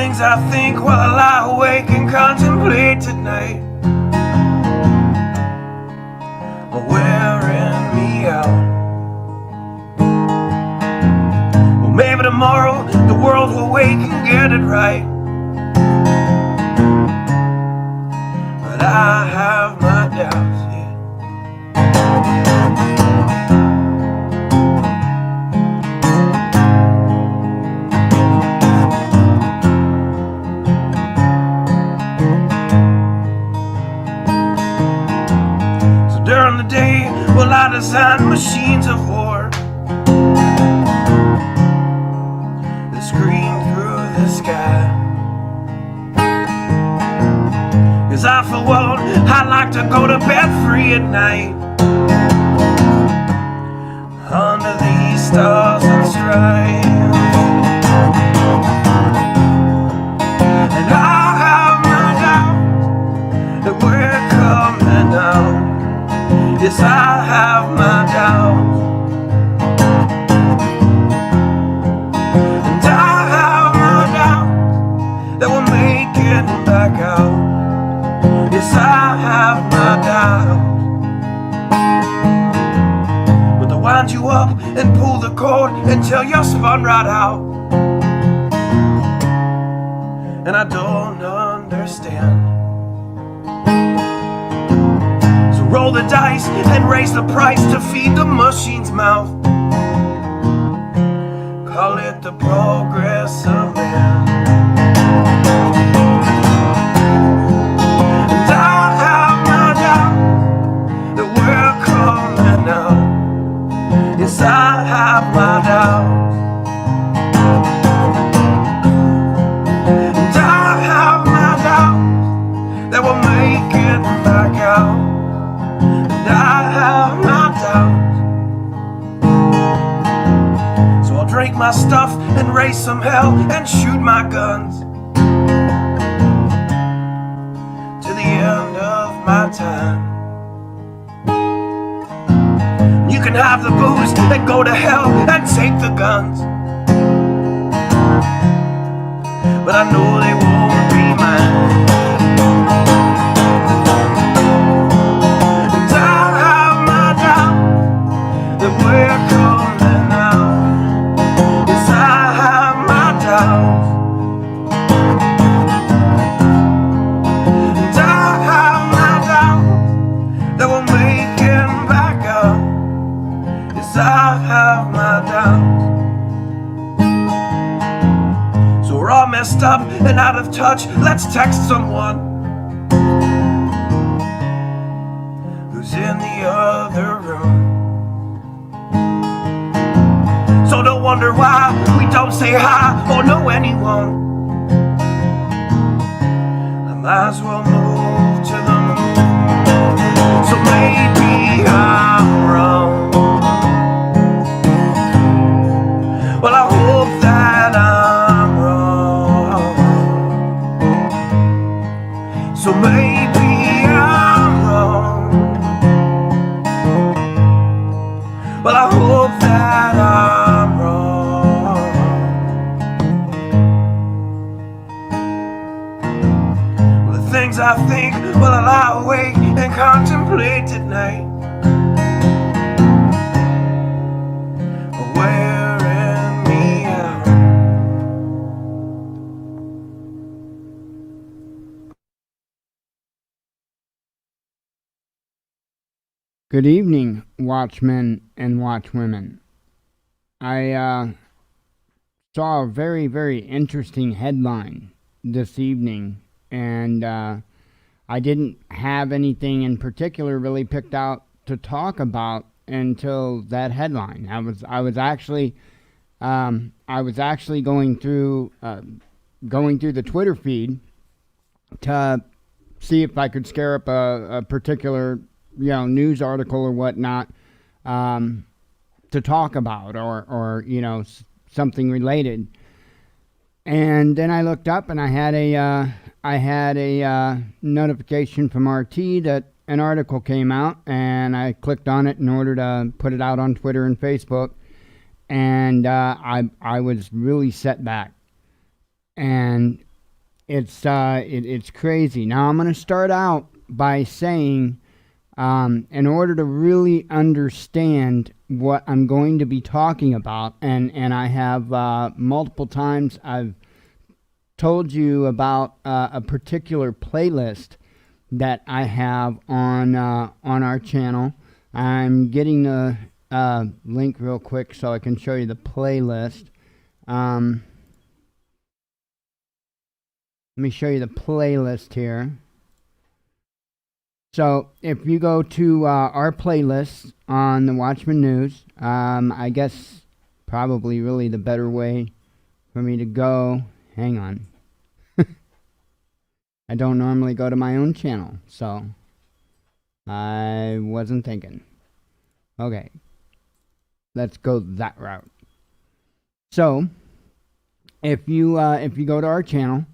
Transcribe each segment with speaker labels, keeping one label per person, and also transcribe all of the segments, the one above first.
Speaker 1: things I think while I lie awake and contemplate tonight are wearing me out. Well, maybe tomorrow the world will wake and get it right, but I have my doubts, yeah. So during the day, well, I design machines of war that scream through the sky. 'Cause I, for one, I like to go to bed free at night under these stars and stripes. And I have my doubts that we're coming out. Yes, I have my doubts. And I have my doubts that we're making back out. Yes, I have my doubts. But they'll wind you up and pull the cord until you're spun right out. And I don't understand. So roll the dice and raise the price to feed the machine's mouth. Call it the progress of man. Yes, I have my doubts. And I have my doubts that we'll make it back out. And I have my doubts. So I'll drink my stuff and raise some hell and shoot my guns to the end of my time. You can have the booze and go to hell and take the guns, but I know they won't be mine. And I have my doubts that we're coming out. Yes, I have my doubts. And I have my doubts that we're making back up. I have my doubts. So we're all messed up and out of touch. Let's text someone who's in the other room. So don't wonder why we don't say hi or know anyone. I might as well move to the moon. So maybe I'm wrong. Well, I hope that I'm wrong. So maybe I'm wrong. Well, I hope that I'm wrong. Well, the things I think while I lie awake and contemplate at night are wearing me out.
Speaker 2: Good evening, watchmen and watchwomen. I saw a very, very interesting headline this evening, and I didn't have anything in particular really picked out to talk about until that headline. I was actually going through the Twitter feed to see if I could scare up a particular news article or whatnot to talk about or something related. And then I looked up and I had a notification from RT that an article came out, and I clicked on it in order to put it out on Twitter and Facebook, and I was really set back. And It's crazy. Now I'm going to start out by saying, in order to really understand what I'm going to be talking about, and I have multiple times I've told you about a particular playlist that I have on our channel. I'm getting the link real quick so I can show you the playlist. Let me show you the playlist here. So if you go to our playlist on the Watchman News, I guess probably really the better way for me to go. Hang on. I don't normally go to my own channel, so I wasn't thinking. Okay, let's go that route. So if you go to our channel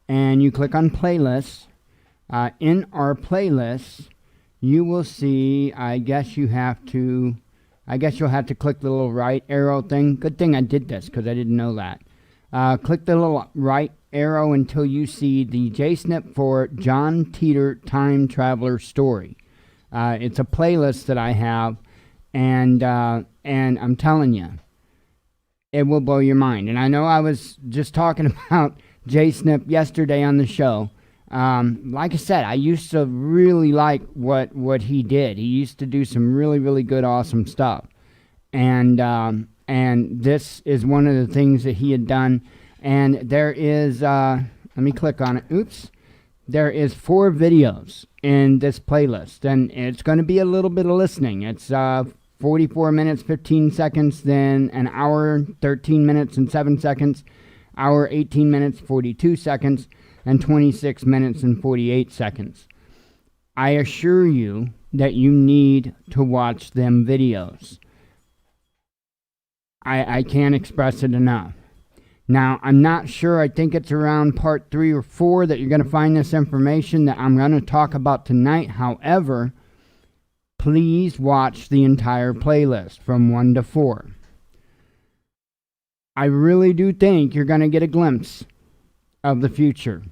Speaker 2: and you click on playlists, in our playlists, you will see, I guess you'll have to click the little right arrow thing. Good thing I did this because I didn't know that. Click the little right arrow until you see the JSNIP for John Titor Time Traveler Story. It's a playlist that I have, and I'm telling you, it will blow your mind. And I know I was just talking about JSNIP yesterday on the show. Like I said, I used to really like what he did. He used to do some really, really good, awesome stuff. And this is one of the things that he had done. And there is, let me click on it. Oops. There is 4 videos in this playlist. And it's going to be a little bit of listening. It's 44 minutes, 15 seconds, then an hour, 13 minutes and 7 seconds, hour, 18 minutes, 42 seconds, and 26 minutes and 48 seconds. I assure you that you need to watch them videos. I can't express it enough. Now, I'm not sure. I think it's around part 3 or 4 that you're going to find this information that I'm going to talk about tonight. However, please watch the entire playlist from 1 to 4. I really do think you're going to get a glimpse of the future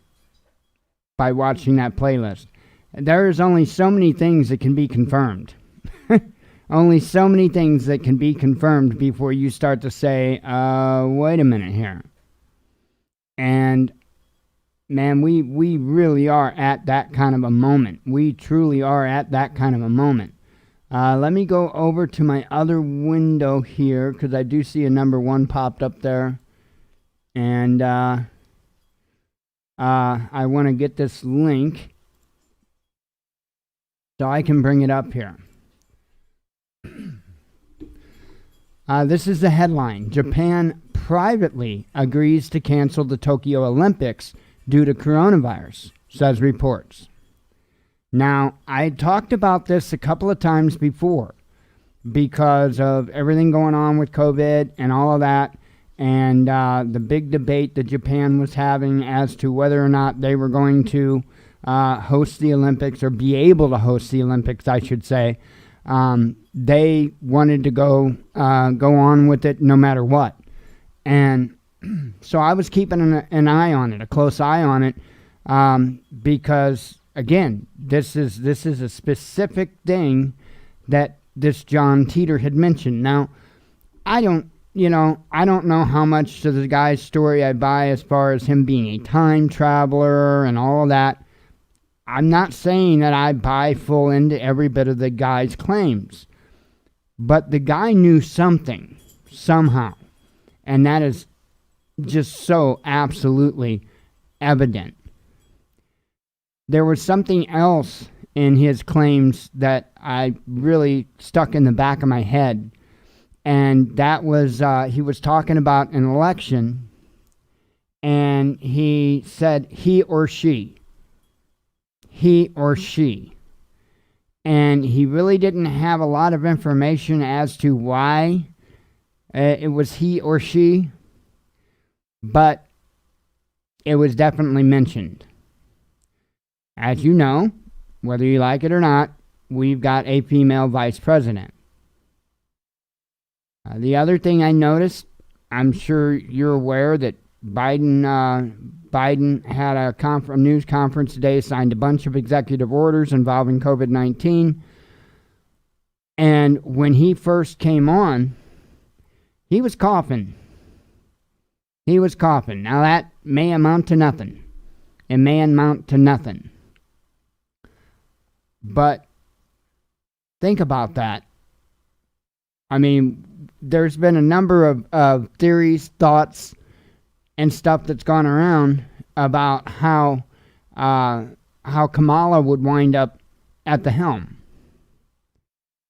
Speaker 2: by watching that playlist. There is only so many things that can be confirmed. Only so many things that can be confirmed before you start to say, wait a minute here. And man, we really are at that kind of a moment. We truly are at that kind of a moment. Let me go over to my other window here, because I do see a number 1 popped up there. And I want to get this link so I can bring it up here. This is the headline. Japan privately agrees to cancel the Tokyo Olympics due to coronavirus, says reports. Now, I talked about this a couple of times before because of everything going on with COVID and all of that, and the big debate that Japan was having as to whether or not they were going to host the Olympics, or be able to host the Olympics, I should say. They wanted to go on with it no matter what. And so I was keeping an eye on it, a close eye on it, because, again, this is a specific thing that this John Titor had mentioned. Now, I don't know how much of the guy's story I buy as far as him being a time traveler and all of that. I'm not saying that I buy full into every bit of the guy's claims. But the guy knew something, somehow. And that is just so absolutely evident. There was something else in his claims that I really stuck in the back of my head. And that was, he was talking about an election. And he said he or she. He or she. And he really didn't have a lot of information as to why it was he or she, but it was definitely mentioned. As you know, whether you like it or not, we've got a female vice president. The other thing I noticed, I'm sure you're aware that Biden Biden had a news conference today, signed a bunch of executive orders involving COVID-19. And when he first came on, he was coughing. He was coughing. Now that may amount to nothing. It may amount to nothing. But think about that. I mean, there's been a number of theories, thoughts, and stuff that's gone around about how Kamala would wind up at the helm.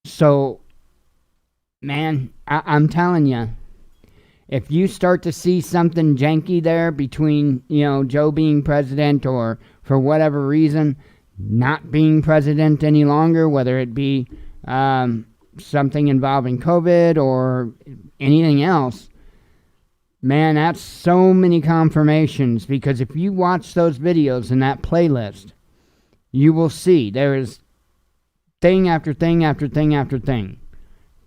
Speaker 2: So, man, I'm telling you, if you start to see something janky there between, Joe being president or for whatever reason not being president any longer, whether it be something involving COVID or anything else, man, that's so many confirmations, because if you watch those videos in that playlist, you will see there is thing after thing after thing after thing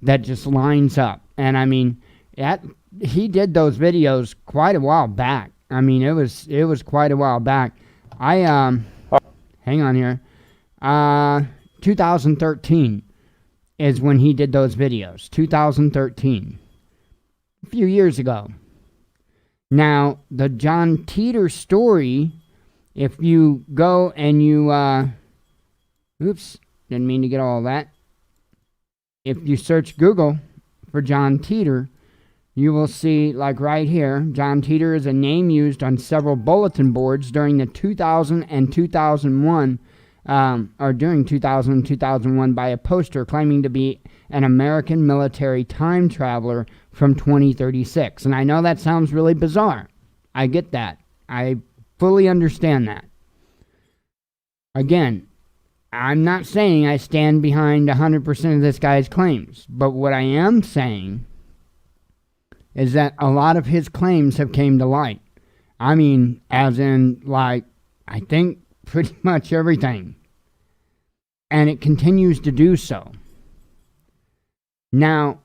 Speaker 2: that just lines up. And I mean, he did those videos quite a while back. I mean, it was quite a while back. Hang on here. 2013 is when he did those videos. 2013. A few years ago. Now, the John Titor story, if you go and you, oops, didn't mean to get all that. If you search Google for John Titor, you will see, like right here, John Titor is a name used on several bulletin boards during the 2000 and 2001, or during 2000 and 2001 by a poster claiming to be an American military time traveler from 2036. And I know that sounds really bizarre. I get that. I fully understand that. Again, I'm not saying I stand behind 100% of this guy's claims, but what I am saying is that a lot of his claims have came to light. I mean, as in, like, I think pretty much everything. And it continues to do so. Now,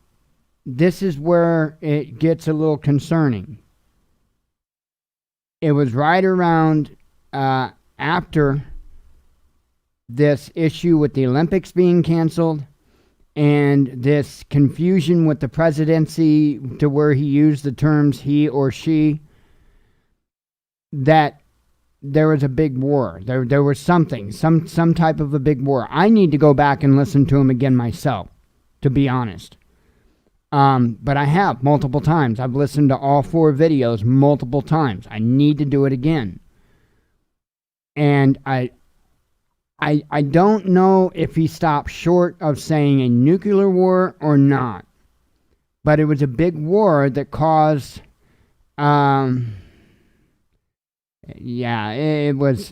Speaker 2: this is where it gets a little concerning. It was right around after this issue with the Olympics being canceled and this confusion with the presidency to where he used the terms he or she, that there was a big war. There was something, some type of a big war. I need to go back and listen to him again myself, to be honest. But I have multiple times. I've listened to all 4 videos multiple times. I need to do it again. And I don't know if he stopped short of saying a nuclear war or not. But it was a big war that caused, it was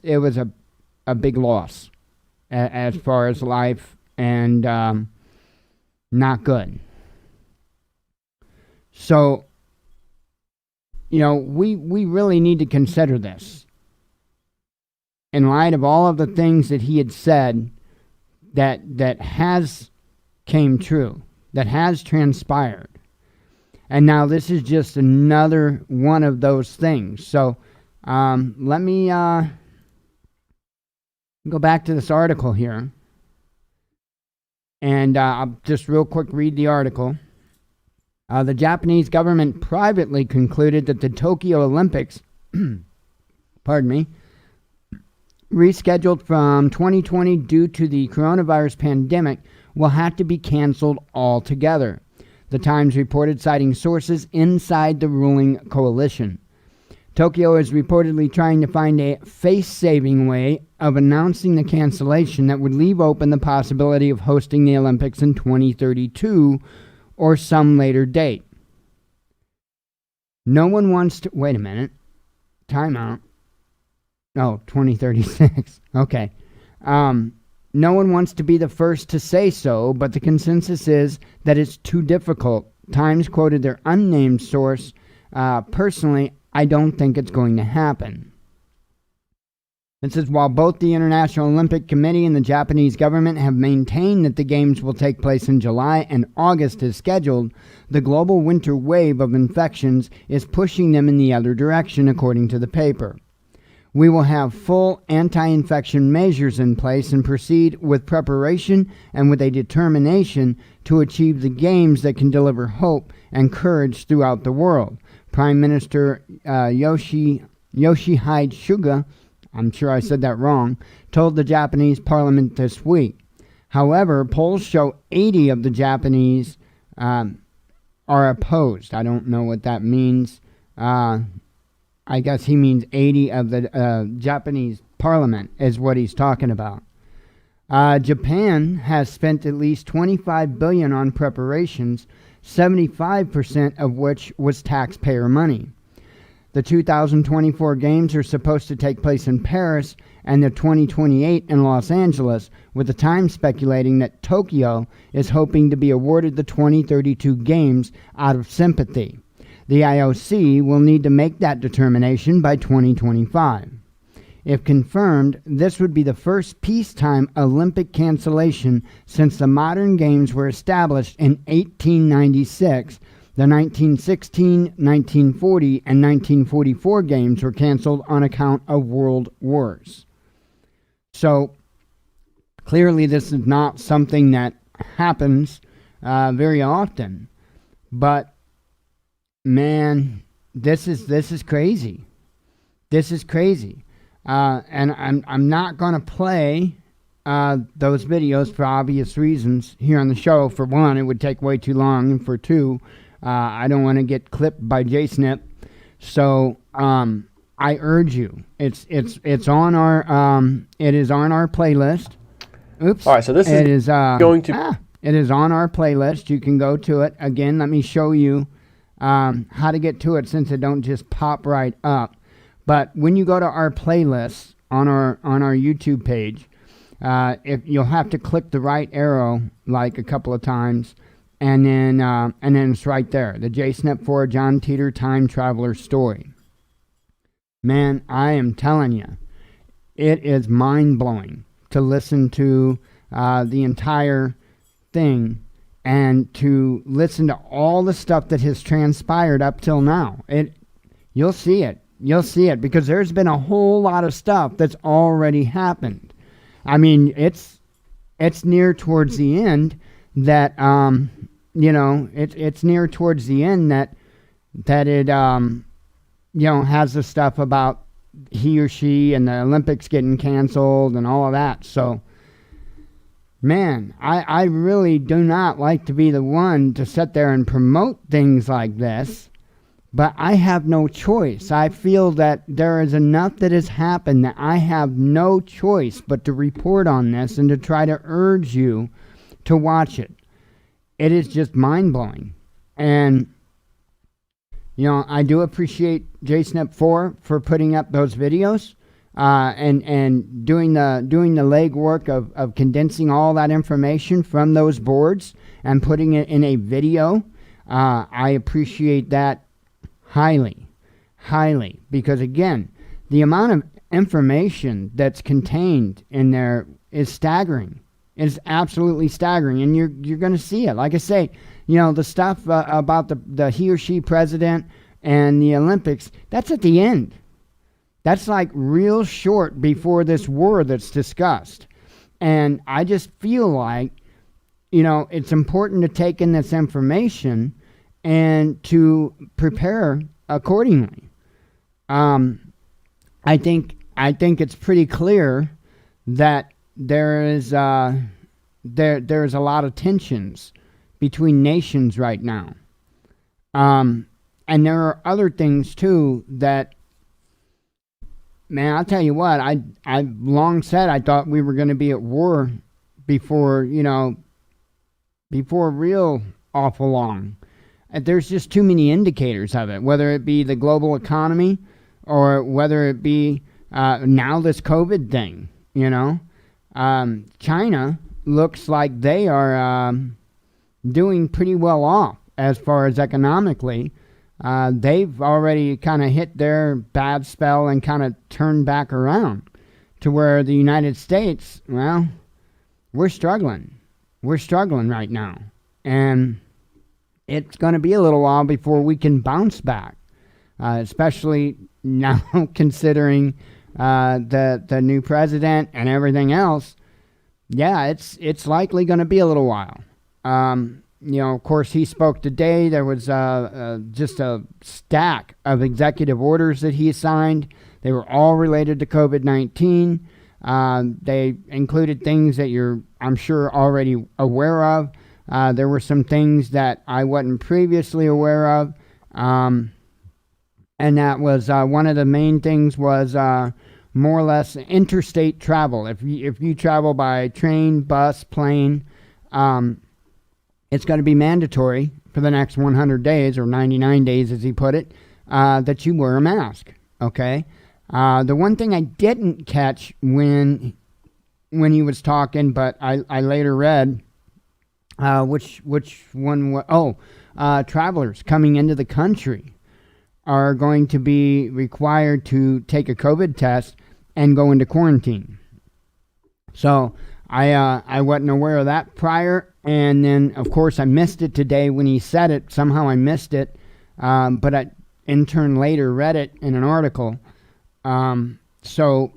Speaker 2: a big loss as far as life, and not good. So, we really need to consider this in light of all of the things that he had said that has came true, that has transpired. And now this is just another one of those things. So let me go back to this article here. And I'll just real quick read the article. The Japanese government privately concluded that the Tokyo Olympics, pardon me, rescheduled from 2020 due to the coronavirus pandemic, will have to be canceled altogether. The Times reported, citing sources inside the ruling coalition. Tokyo is reportedly trying to find a face-saving way of announcing the cancellation that would leave open the possibility of hosting the Olympics in 2032 or some later date. No one wants to... Wait a minute. Time out. Oh, 2036. Okay. No one wants to be the first to say so, but the consensus is that it's too difficult. Times quoted their unnamed source. Personally, I don't think it's going to happen. It says, while both the International Olympic Committee and the Japanese government have maintained that the Games will take place in July and August as scheduled, the global winter wave of infections is pushing them in the other direction, according to the paper. We will have full anti-infection measures in place and proceed with preparation and with a determination to achieve the games that can deliver hope and courage throughout the world. Prime Minister Yoshihide Suga, I'm sure I said that wrong, told the Japanese parliament this week. However, polls show 80 of the Japanese are opposed. I don't know what that means. I guess he means 80 of the Japanese parliament is what he's talking about. Japan has spent at least $25 billion on preparations, 75% of which was taxpayer money. The 2024 games are supposed to take place in Paris and the 2028 in Los Angeles, with the Times speculating that Tokyo is hoping to be awarded the 2032 games out of sympathy. The IOC will need to make that determination by 2025. If confirmed, this would be the first peacetime Olympic cancellation since the modern games were established in 1896. The 1916, 1940, and 1944 games were canceled on account of world wars. So, clearly this is not something that happens very often. But, man, this is crazy. This is crazy. And I'm not going to play those videos for obvious reasons here on the show. For one, it would take way too long, and for two, I don't want to get clipped by JSNP. So I urge you, it's on our it is on our playlist. Oops.
Speaker 3: All right, so this is going to
Speaker 2: it is on our playlist. You can go to it again. Let me show you how to get to it, since it don't just pop right up. But when you go to our playlist on our YouTube page, if you'll have to click the right arrow like a couple of times, and then it's right there. The JSNP 4 John Titor Time Traveler story. Man, I am telling you, it is mind-blowing to listen to the entire thing and to listen to all the stuff that has transpired up till now. You'll see it. You'll see it, because there's been a whole lot of stuff that's already happened. I mean, it's near towards the end that it's near towards the end that it has the stuff about he or she and the Olympics getting canceled and all of that. So, man, I really do not like to be the one to sit there and promote things like this. But I have no choice. I feel that there is enough that has happened that I have no choice but to report on this and to try to urge you to watch it. It is just mind-blowing. And, I do appreciate JSNP 4 for putting up those videos and doing the legwork of condensing all that information from those boards and putting it in a video. I appreciate that highly, because again, the amount of information that's contained in there is staggering. It's absolutely staggering, and you're going to see it. Like I say, the stuff about the he or she president and the Olympics, that's at the end. That's like real short before this war that's discussed. And I just feel like, it's important to take in this information and to prepare accordingly. I think it's pretty clear that there's a lot of tensions between nations right now, and there are other things too that, man, I'll tell you what, I've long said I thought we were going to be at war before real awful long. There's just too many indicators of it, whether it be the global economy or whether it be now this COVID thing, China looks like they are doing pretty well off as far as economically. They've already kind of hit their bad spell and kind of turned back around to where the United States, well, we're struggling. We're struggling right now. And it's going to be a little while before we can bounce back, especially now considering the new president and everything else, yeah, it's likely going to be a little while. Of course, he spoke today. There was just a stack of executive orders that he signed. They were all related to COVID-19. They included things that you're, I'm sure, already aware of. There were some things that I wasn't previously aware of. And that was one of the main things was more or less interstate travel. If you travel by train, bus, plane, it's going to be mandatory for the next 100 days or 99 days, as he put it, that you wear a mask. Okay. The one thing I didn't catch when he was talking, but I later read, which one was, travelers coming into the country are going to be required to take a COVID test and go into quarantine. So I wasn't aware of that prior. And then, of course, I missed it today when he said it. Somehow I missed it. But I, in turn, later read it in an article. So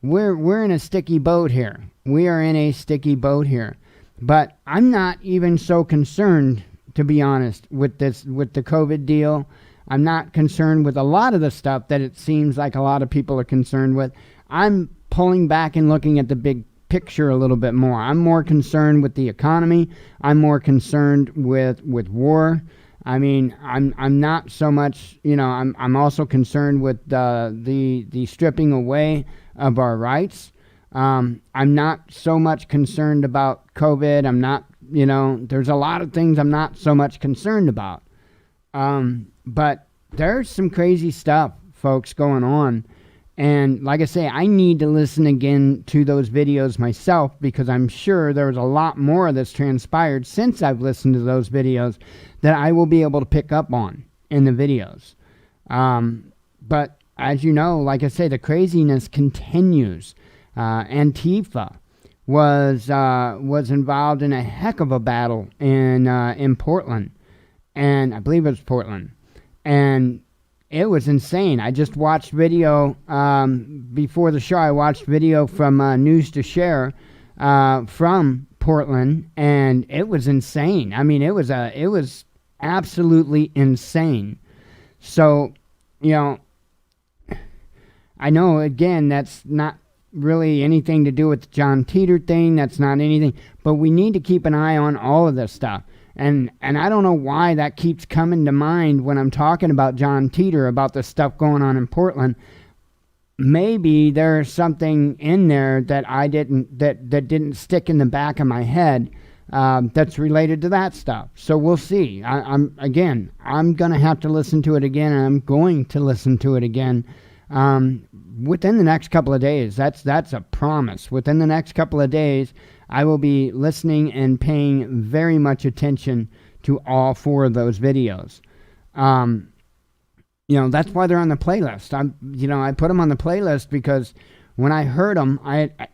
Speaker 2: we're in a sticky boat here. We are in a sticky boat here. But I'm not even so concerned, to be honest, with the COVID deal. I'm not concerned with a lot of the stuff that it seems like a lot of people are concerned with. I'm pulling back and looking at the big picture a little bit more. I'm more concerned with the economy. I'm more concerned with war. I mean, I'm not so much, I'm also concerned with the stripping away of our rights. I'm not so much concerned about COVID. I'm not, there's a lot of things I'm not so much concerned about. But there's some crazy stuff, folks, going on. And like I say, I need to listen again to those videos myself, because I'm sure there was a lot more that's transpired since I've listened to those videos that I will be able to pick up on in the videos. But as you know, like I say, the craziness continues. Antifa was involved in a heck of a battle in Portland, and I believe it was Portland, and it was insane. I just watched video before the show. I watched video from News to Share from Portland, and it was insane. I mean, it was absolutely insane. So, I know, again, that's not really anything to do with the John Titor thing. That's not anything. But we need to keep an eye on all of this stuff. And I don't know why that keeps coming to mind when I'm talking about John Titor, about the stuff going on in Portland. Maybe there's something in there that that didn't stick in the back of my head that's related to that stuff. So we'll see. I'm going to have to listen to it again, and I'm going to listen to it again within the next couple of days. That's a promise. Within the next couple of days, I will be listening and paying very much attention to all four of those videos. That's why they're on the playlist. I put them on the playlist because when I heard them,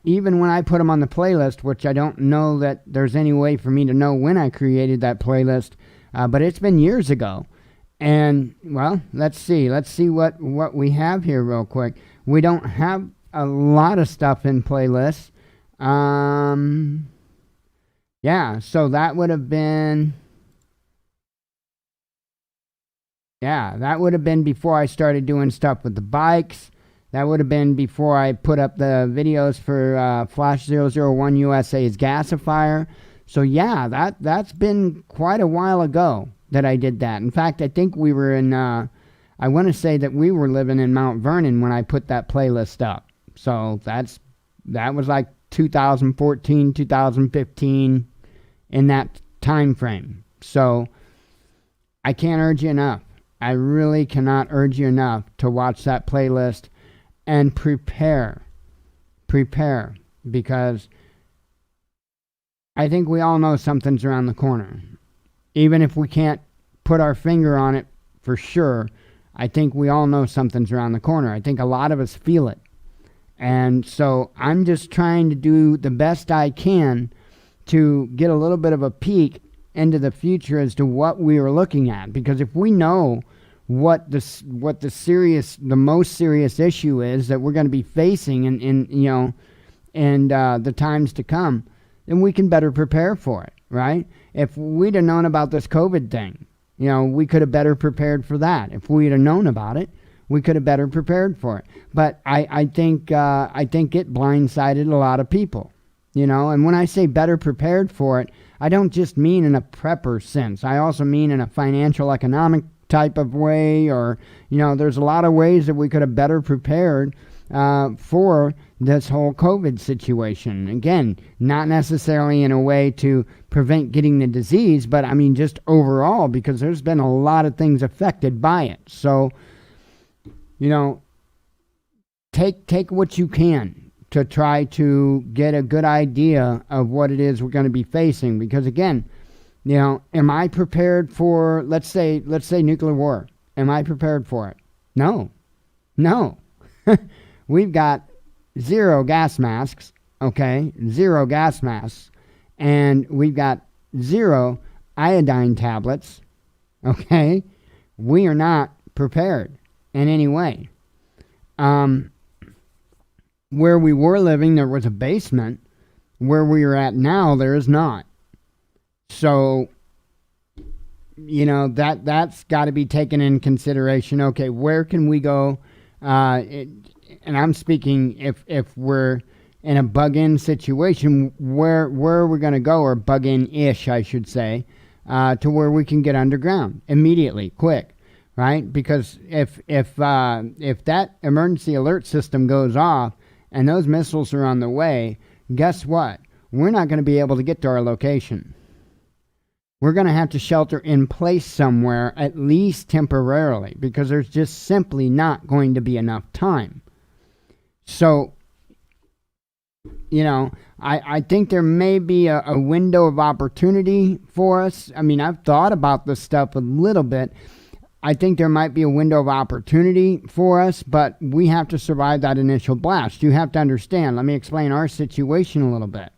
Speaker 2: even when I put them on the playlist, which I don't know that there's any way for me to know when I created that playlist, but it's been years ago. And, well, let's see what we have here real quick. We don't have a lot of stuff in playlists. So that would have been, that would have been before I started doing stuff with the bikes. That would have been before I put up the videos for Flash 001 USA's gasifier. So that's been quite a while ago that I did that. In fact, I think we were in, I want to say that we were living in Mount Vernon when I put that playlist up. So that was like 2014, 2015, in that time frame. So I can't urge you enough. I really cannot urge you enough to watch that playlist and prepare, because I think we all know something's around the corner. Even if we can't put our finger on it for sure, I think we all know something's around the corner. I think a lot of us feel it. And so I'm just trying to do the best I can to get a little bit of a peek into the future as to what we are looking at. Because if we know what the most serious issue is that we're going to be facing in the times to come, then we can better prepare for it, right? If we'd have known about this COVID thing, we could have better prepared for that. If we'd have known about it, we could have better prepared for it. But I think it blindsided a lot of people, And when I say better prepared for it, I don't just mean in a prepper sense. I also mean in a financial, economic type of way, or there's a lot of ways that we could have better prepared for this whole COVID situation. Again, not necessarily in a way to prevent getting the disease, but I mean just overall, because there's been a lot of things affected by it. So, take what you can to try to get a good idea of what it is we're going to be facing. Because again, am I prepared for, let's say nuclear war? Am I prepared for it? No. We've got 0 gas masks, okay? 0 gas masks. And we've got 0 iodine tablets, okay? We are not prepared in any way. Where we were living, there was a basement. Where we are at now, there is not. So, that's got to be taken in consideration. Okay, where can we go? And I'm speaking if we're in a bug-in situation, where are we going to go, or bug-in-ish, I should say, to where we can get underground immediately, quick, right? Because if that emergency alert system goes off and those missiles are on the way, guess what? We're not going to be able to get to our location. We're going to have to shelter in place somewhere, at least temporarily, because there's just simply not going to be enough time. So, I think there may be a window of opportunity for us. I mean, I've thought about this stuff a little bit. I think there might be a window of opportunity for us, but we have to survive that initial blast. You have to understand. Let me explain our situation a little bit.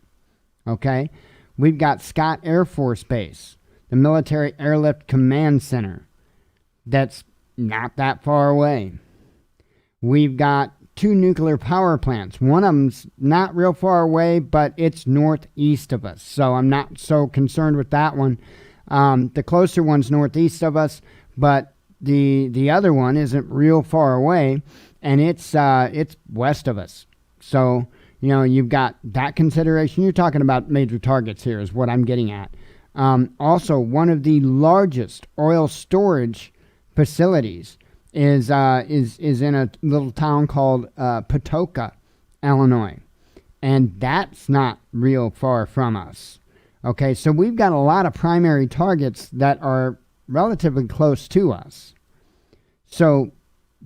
Speaker 2: Okay? We've got Scott Air Force Base, the Military Airlift Command Center. That's not that far away. We've got 2 nuclear power plants. One of them's not real far away, but it's northeast of us. So I'm not so concerned with that one. The closer one's northeast of us, but the other one isn't real far away, and it's west of us. So, you've got that consideration. You're talking about major targets here is what I'm getting at. Also, one of the largest oil storage facilities is in a little town called Patoka, Illinois. And that's not real far from us. Okay, so we've got a lot of primary targets that are relatively close to us. So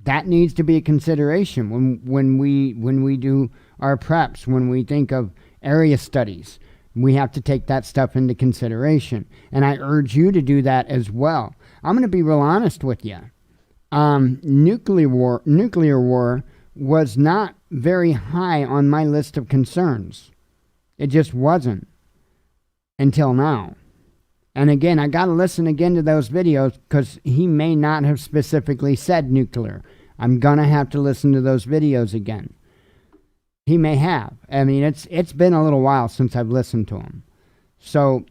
Speaker 2: that needs to be a consideration when we do our preps, when we think of area studies. We have to take that stuff into consideration. And I urge you to do that as well. I'm going to be real honest with you. Nuclear war was not very high on my list of concerns. It just wasn't until now. And again, I got to listen again to those videos because he may not have specifically said nuclear. I'm going to have to listen to those videos again. He may have. I mean, it's been a little while since I've listened to him. So,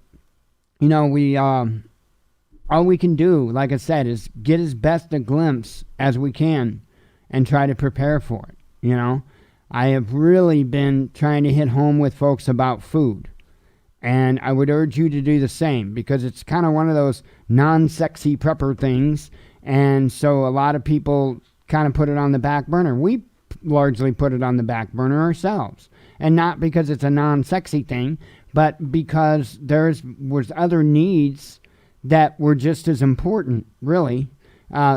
Speaker 2: we all we can do, like I said, is get as best a glimpse as we can and try to prepare for it. I have really been trying to hit home with folks about food. And I would urge you to do the same, because it's kind of one of those non-sexy prepper things. And so a lot of people kind of put it on the back burner. We largely put it on the back burner ourselves. And not because it's a non-sexy thing, but because was other needs that were just as important, really,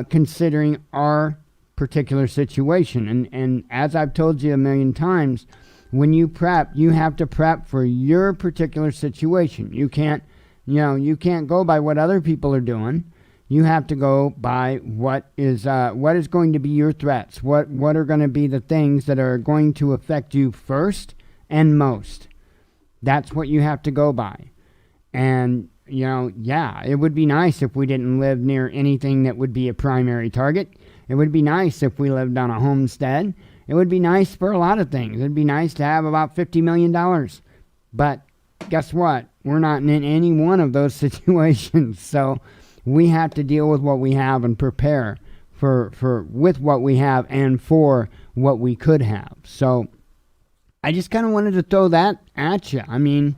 Speaker 2: considering our particular situation. And as I've told you a million times, when you prep, you have to prep for your particular situation. You can't go by what other people are doing. You have to go by what is going to be your threats. What are going to be the things that are going to affect you first and most. That's what you have to go by. And yeah, it would be nice if we didn't live near anything that would be a primary target. It would be nice if we lived on a homestead. It would be nice for a lot of things. It'd be nice to have about $50 million. But guess what? We're not in any one of those situations. So we have to deal with what we have and prepare for with what we have and for what we could have. So I just kind of wanted to throw that at you. I mean,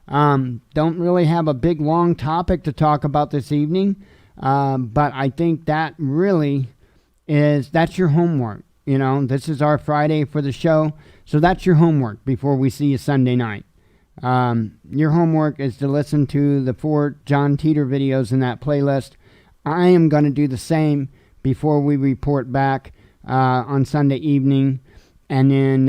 Speaker 2: don't really have a big, long topic to talk about this evening. But I think that really that's your homework. This is our Friday for the show. So that's your homework before we see you Sunday night. Your homework is to listen to the 4 John Titor videos in that playlist. I am going to do the same before we report back on Sunday evening. And then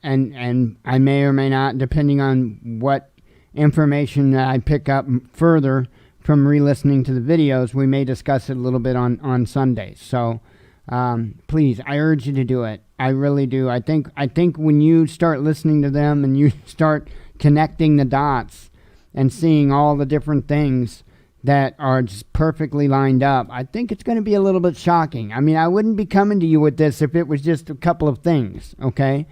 Speaker 2: and I may or may not, depending on what information that I pick up further from re-listening to the videos, we may discuss it a little bit on Sunday. So please, I urge you to do it. I really do. I think when you start listening to them and you start connecting the dots and seeing all the different things that are just perfectly lined up, I think it's going to be a little bit shocking. I mean, I wouldn't be coming to you with this if it was just a couple of things, okay?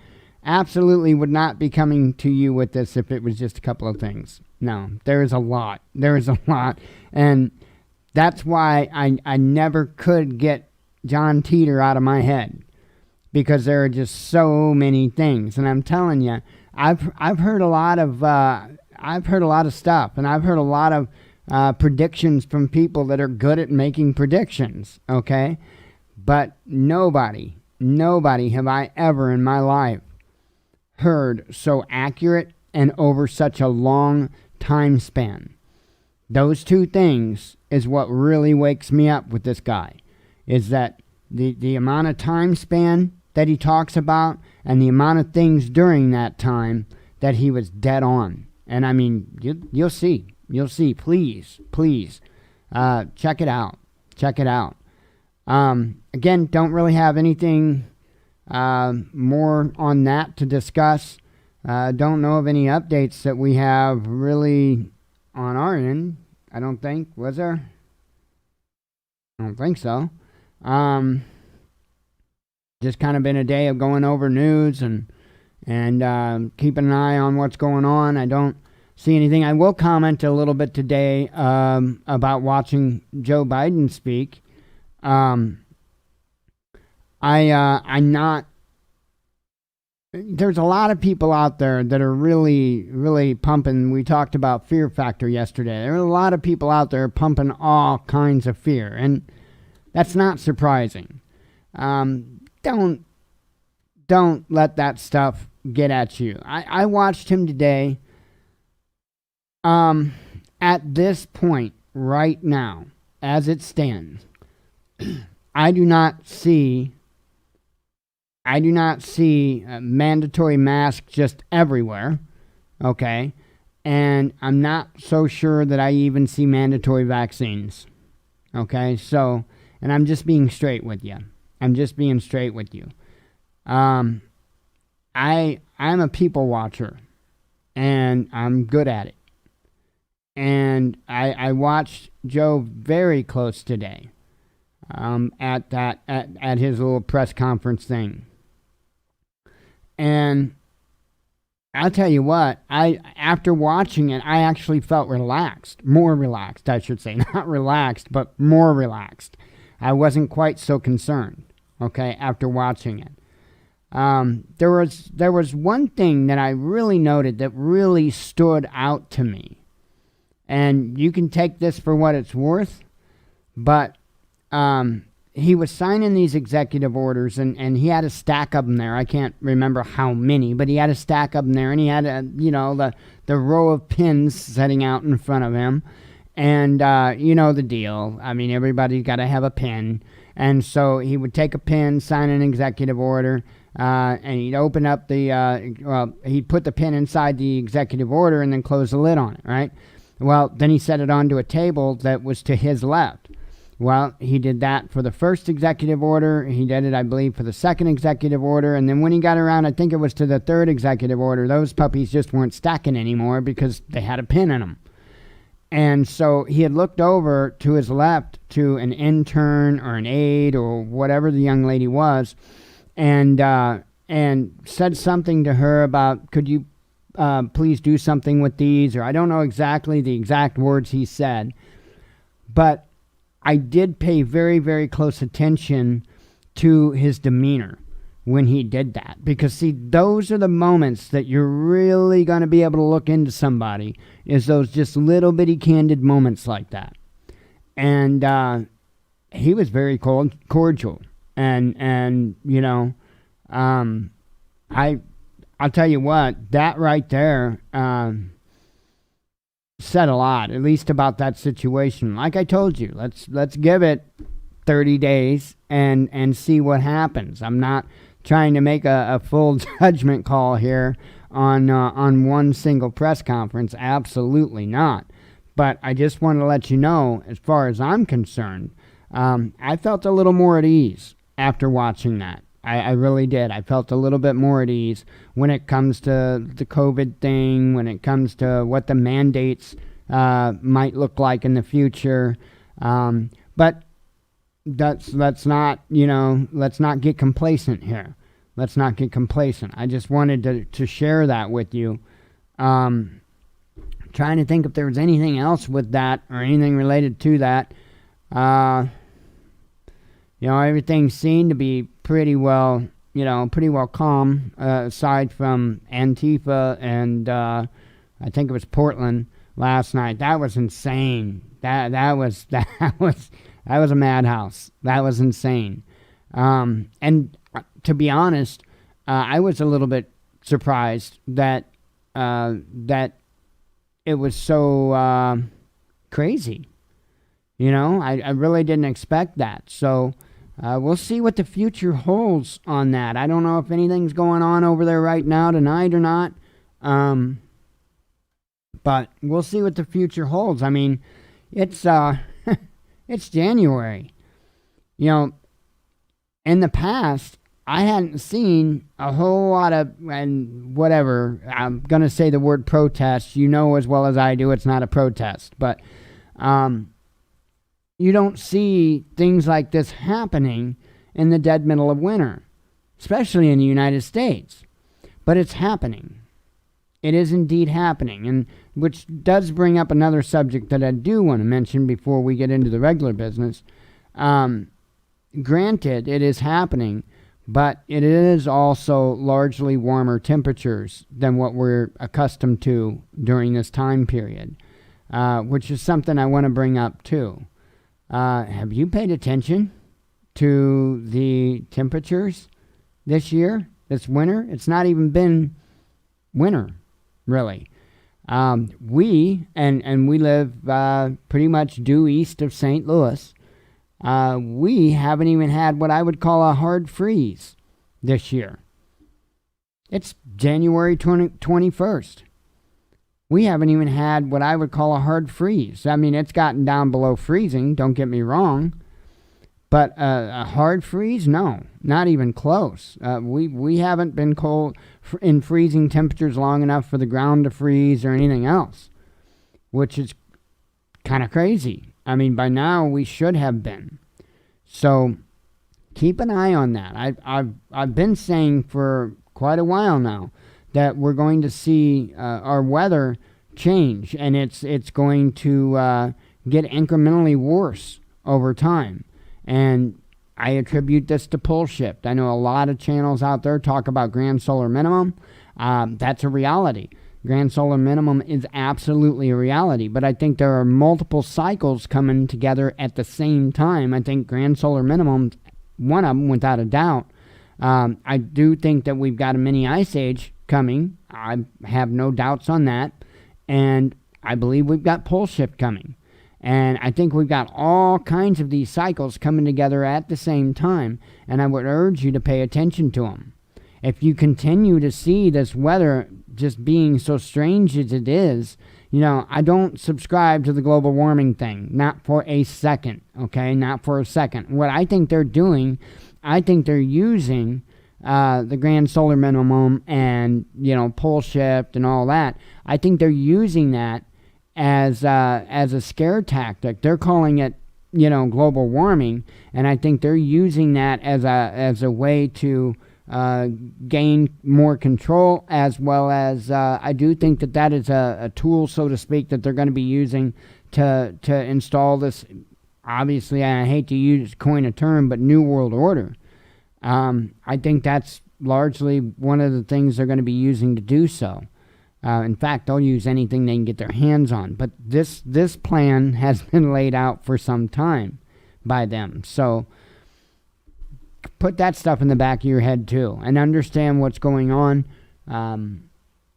Speaker 2: Absolutely would not be coming to you with this if it was just a couple of things. No, there is a lot. There is a lot. And that's why I never could get John Titor out of my head, because there are just so many things. And I'm telling you, I've heard a lot of stuff, and I've heard a lot of predictions from people that are good at making predictions, okay? But nobody have I ever in my life heard so accurate and over such a long time span. Those two things is what really wakes me up with this guy, is that the amount of time span that he talks about and the amount of things during that time that he was dead on. And I mean, you'll see. You'll see. Please, check it out. Check it out. Again, don't really have anything more on that to discuss. Don't know of any updates that we have really on our end. I don't think. Was there? I don't think so. Just kind of been a day of going over news and keeping an eye on what's going on. I don't see anything. I will comment a little bit today about watching Joe Biden speak. I'm not. There's a lot of people out there that are really, really pumping. We talked about fear factor yesterday. There are a lot of people out there pumping all kinds of fear, and that's not surprising. Don't let that stuff get at you. I watched him today. At this point, right now, as it stands, I do not see mandatory masks just everywhere, okay? And I'm not so sure that I even see mandatory vaccines, okay? So, and I'm just being straight with you. I'm a people watcher, and I'm good at it. And I watched Joe very close today, at his little press conference thing. And I'll tell you what, after watching it, I actually felt more relaxed, I should say. Not relaxed, but more relaxed. I wasn't quite so concerned, okay, after watching it. There was one thing that I really noted that really stood out to me. And you can take this for what it's worth, but he was signing these executive orders, and he had a stack of them there. I can't remember how many, but he had a stack of them there, and he had the row of pins setting out in front of him. And you know the deal. I mean, everybody's got to have a pin. And so he would take a pin, sign an executive order, and he'd open up he'd put the pin inside the executive order and then close the lid on it, right? Well, then he set it onto a table that was to his left. Well, he did that for the first executive order. He did it, I believe, for the second executive order. And then when he got around, I think it was to the third executive order, those puppies just weren't stacking anymore because they had a pin in them. And so he had looked over to his left to an intern or an aide or whatever the young lady was, and said something to her about, could you please do something with these? Or I don't know exactly the exact words he said, but I did pay very, very close attention to his demeanor when he did that. Because, see, those are the moments that you're really going to be able to look into somebody, is those just little bitty candid moments like that. And he was very cordial. And you know, I'll tell you what, that right there said a lot, at least about that situation. Like I told you, let's give it 30 days and see what happens. I'm not trying to make a full judgment call here on one single press conference. Absolutely not. But I just want to let you know, as far as I'm concerned, I felt a little more at ease after watching that. I really did. I felt a little bit more at ease when it comes to the COVID thing, when it comes to what the mandates might look like in the future. But let's not get complacent here. Let's not get complacent. I just wanted to share that with you. Trying to think if there was anything else with that or anything related to that. Everything seemed to be pretty well calm, aside from Antifa and I think it was Portland last night. That was insane. That was a madhouse. That was insane. And to be honest, I was a little bit surprised that it was so crazy. I really didn't expect that. So we'll see what the future holds on that. I don't know if anything's going on over there right now tonight or not. But we'll see what the future holds. I mean, it's it's January. In the past, I hadn't seen a whole lot of, and whatever, I'm going to say the word protest. You know as well as I do it's not a protest. But you don't see things like this happening in the dead middle of winter, especially in the United States. But it's happening. It is indeed happening, and which does bring up another subject that I do want to mention before we get into the regular business. Granted, it is happening, but it is also largely warmer temperatures than what we're accustomed to during this time period, which is something I want to bring up too. Have you paid attention to the temperatures this year, this winter? It's not even been winter, really. We live pretty much due east of St. Louis. We haven't even had what I would call a hard freeze this year. It's January 21st. We haven't even had what I would call a hard freeze. I mean, it's gotten down below freezing, don't get me wrong. But a hard freeze? No, not even close. We haven't been cold in freezing temperatures long enough for the ground to freeze or anything else, which is kind of crazy. I mean, by now we should have been. So keep an eye on that. I've been saying for quite a while now that we're going to see our weather change, and it's going to get incrementally worse over time. And I attribute this to pole shift. I know a lot of channels out there talk about grand solar minimum. That's a reality. Grand solar minimum is absolutely a reality, but I think there are multiple cycles coming together at the same time. I think grand solar minimum, one of them without a doubt. I do think that we've got a mini ice age coming. I have no doubts on that. And I believe we've got pole shift coming. And I think we've got all kinds of these cycles coming together at the same time. And I would urge you to pay attention to them. If you continue to see this weather just being so strange as it is, I don't subscribe to the global warming thing. Not for a second, okay? Not for a second. What I think they're doing, I think they're using the grand solar minimum and, pole shift and all that. I think they're using that as a scare tactic. They're calling it, global warming, and I think they're using that as a way to gain more control, as well as I do think that is a tool, so to speak, that they're going to be using to install this. Obviously, I hate to coin a term, but New World Order. I think that's largely one of the things they're going to be using to do so. In fact, they'll use anything they can get their hands on. But this plan has been laid out for some time by them. So put that stuff in the back of your head too, and understand what's going on.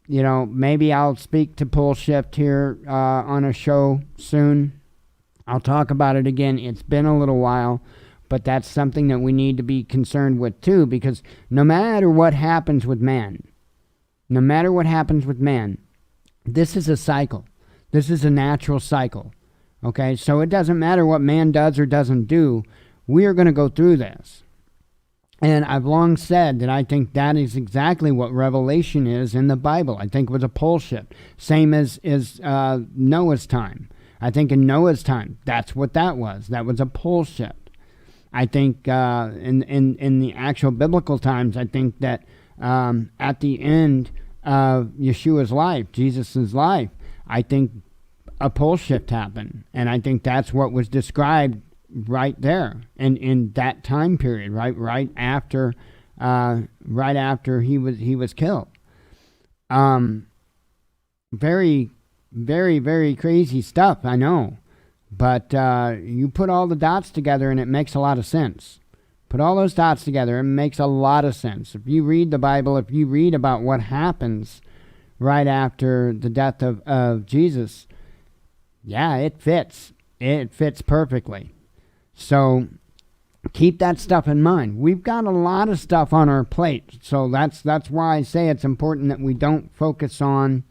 Speaker 2: Maybe I'll speak to Pull Shift here on a show soon. I'll talk about it again. It's been a little while, but that's something that we need to be concerned with too, because no matter what happens with man, this is a cycle. This is a natural cycle. Okay, so it doesn't matter what man does or doesn't do. We are going to go through this. And I've long said that I think that is exactly what Revelation is in the Bible. I think it was a pole shift. Same as Noah's time. I think in Noah's time, that's what that was. That was a pole shift. I think in the actual biblical times, I think that at the end of Yeshua's life, Jesus' life, I think a pole shift happened. And I think that's what was described right there and in that time period, right after he was killed. Very, very, very crazy stuff, I know, but you put all the dots together and it makes a lot of sense. Put all those dots together, it makes a lot of sense. If you read the Bible, if you read about what happens right after the death of Jesus, yeah, it fits. It fits perfectly. So keep that stuff in mind. We've got a lot of stuff on our plate. So that's why I say it's important that we don't focus on,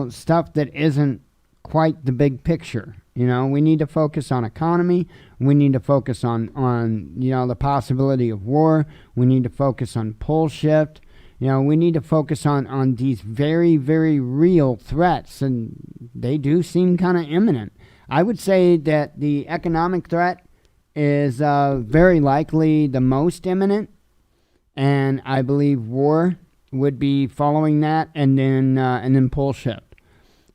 Speaker 2: stuff that isn't quite the big picture. We need to focus on economy. We need to focus on the possibility of war. We need to focus on pole shift. We need to focus on these very, very real threats, and they do seem kind of imminent. I would say that the economic threat is very likely the most imminent, and I believe war would be following that, and then pole shift.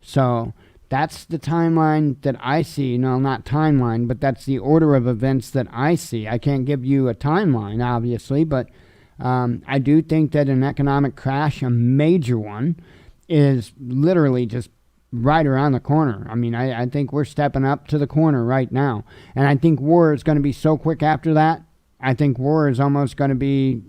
Speaker 2: So that's the timeline that I see. No, not timeline, but that's the order of events that I see. I can't give you a timeline, obviously, but I do think that an economic crash, a major one, is literally just right around the corner. I mean, I think we're stepping up to the corner right now. And I think war is going to be so quick after that. I think war is almost going to be,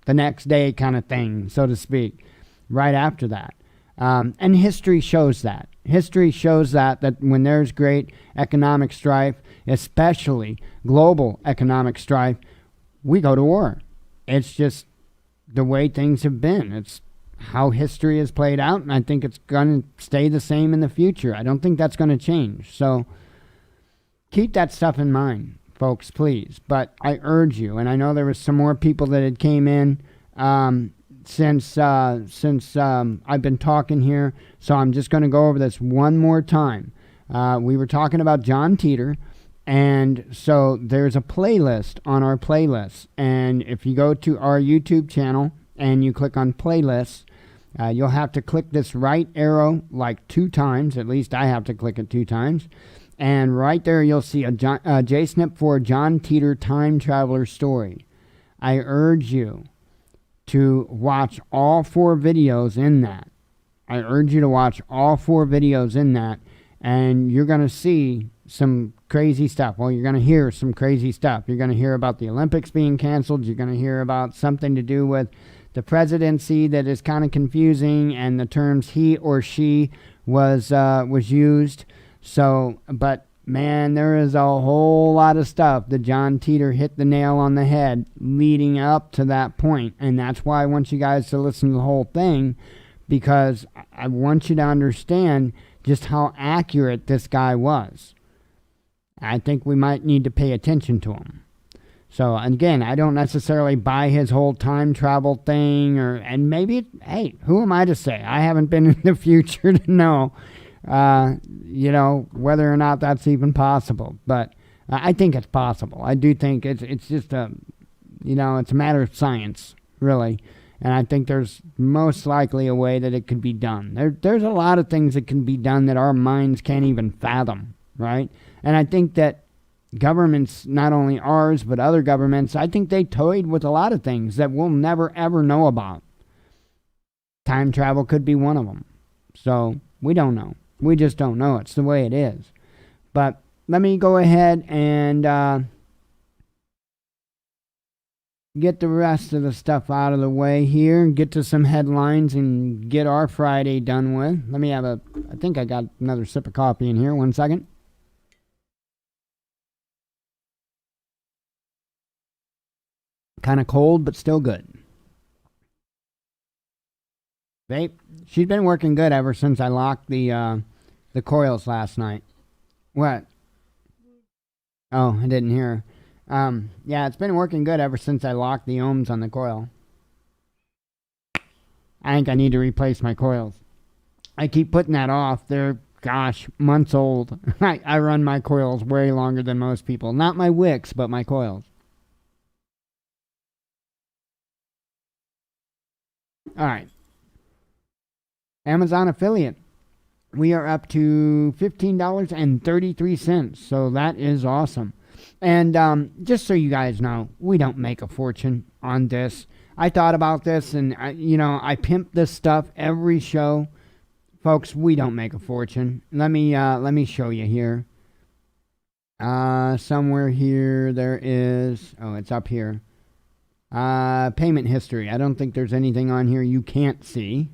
Speaker 2: the next day kind of thing, so to speak, right after that. And history shows that. History shows that when there's great economic strife, especially global economic strife, we go to war. It's just the way things have been. It's how history has played out, and I think it's going to stay the same in the future. I don't think that's going to change. So keep that stuff in mind, folks, please. But I urge you, and I know there was some more people that had came in since I've been talking here, so I'm just going to go over this one more time. We were talking about John Titor, and so there's a playlist on our playlist, and if you go to our YouTube channel and you click on playlists, you'll have to click this right arrow like 2 times. At least I have to click it 2 times. And right there you'll see a JSNIP for John Titor Time Traveler Story. I urge you to watch all 4 videos in that. And you're going to see some crazy stuff. Well, you're going to hear some crazy stuff. You're going to hear about the Olympics being canceled. You're going to hear about something to do with the presidency that is kind of confusing, and the terms he or she was used. So, but man, there is a whole lot of stuff that John Titor hit the nail on the head leading up to that point. And that's why I want you guys to listen to the whole thing, because I want you to understand just how accurate this guy was. I think we might need to pay attention to him. So, again, I don't necessarily buy his whole time travel thing, and maybe, hey, who am I to say? I haven't been in the future to know. whether or not that's even possible. But I think it's possible. I do think it's just it's a matter of science, really. And I think there's most likely a way that it could be done. There's a lot of things that can be done that our minds can't even fathom, right? And I think that governments, not only ours, but other governments, I think they toyed with a lot of things that we'll never, ever know about. Time travel could be one of them. So we don't know. We just don't know. It's the way it is. But let me go ahead and get the rest of the stuff out of the way here and get to some headlines and get our Friday done with. Let me I think I got another sip of coffee in here. 1 second. Kind of cold, but still good. Babe, she's been working good ever since I locked the coils last night. What? Oh, I didn't hear her. Yeah, it's been working good ever since I locked the ohms on the coil. I think I need to replace my coils. I keep putting that off. They're, months old. I run my coils way longer than most people. Not my wicks, but my coils. All right. Amazon affiliate. We are up to $15.33. So that is awesome. And just so you guys know, we don't make a fortune on this. I thought about this, and I pimp this stuff every show. Folks, we don't make a fortune. Let me show you here. Somewhere here there is. Oh, it's up here. Payment history. I don't think there's anything on here you can't see.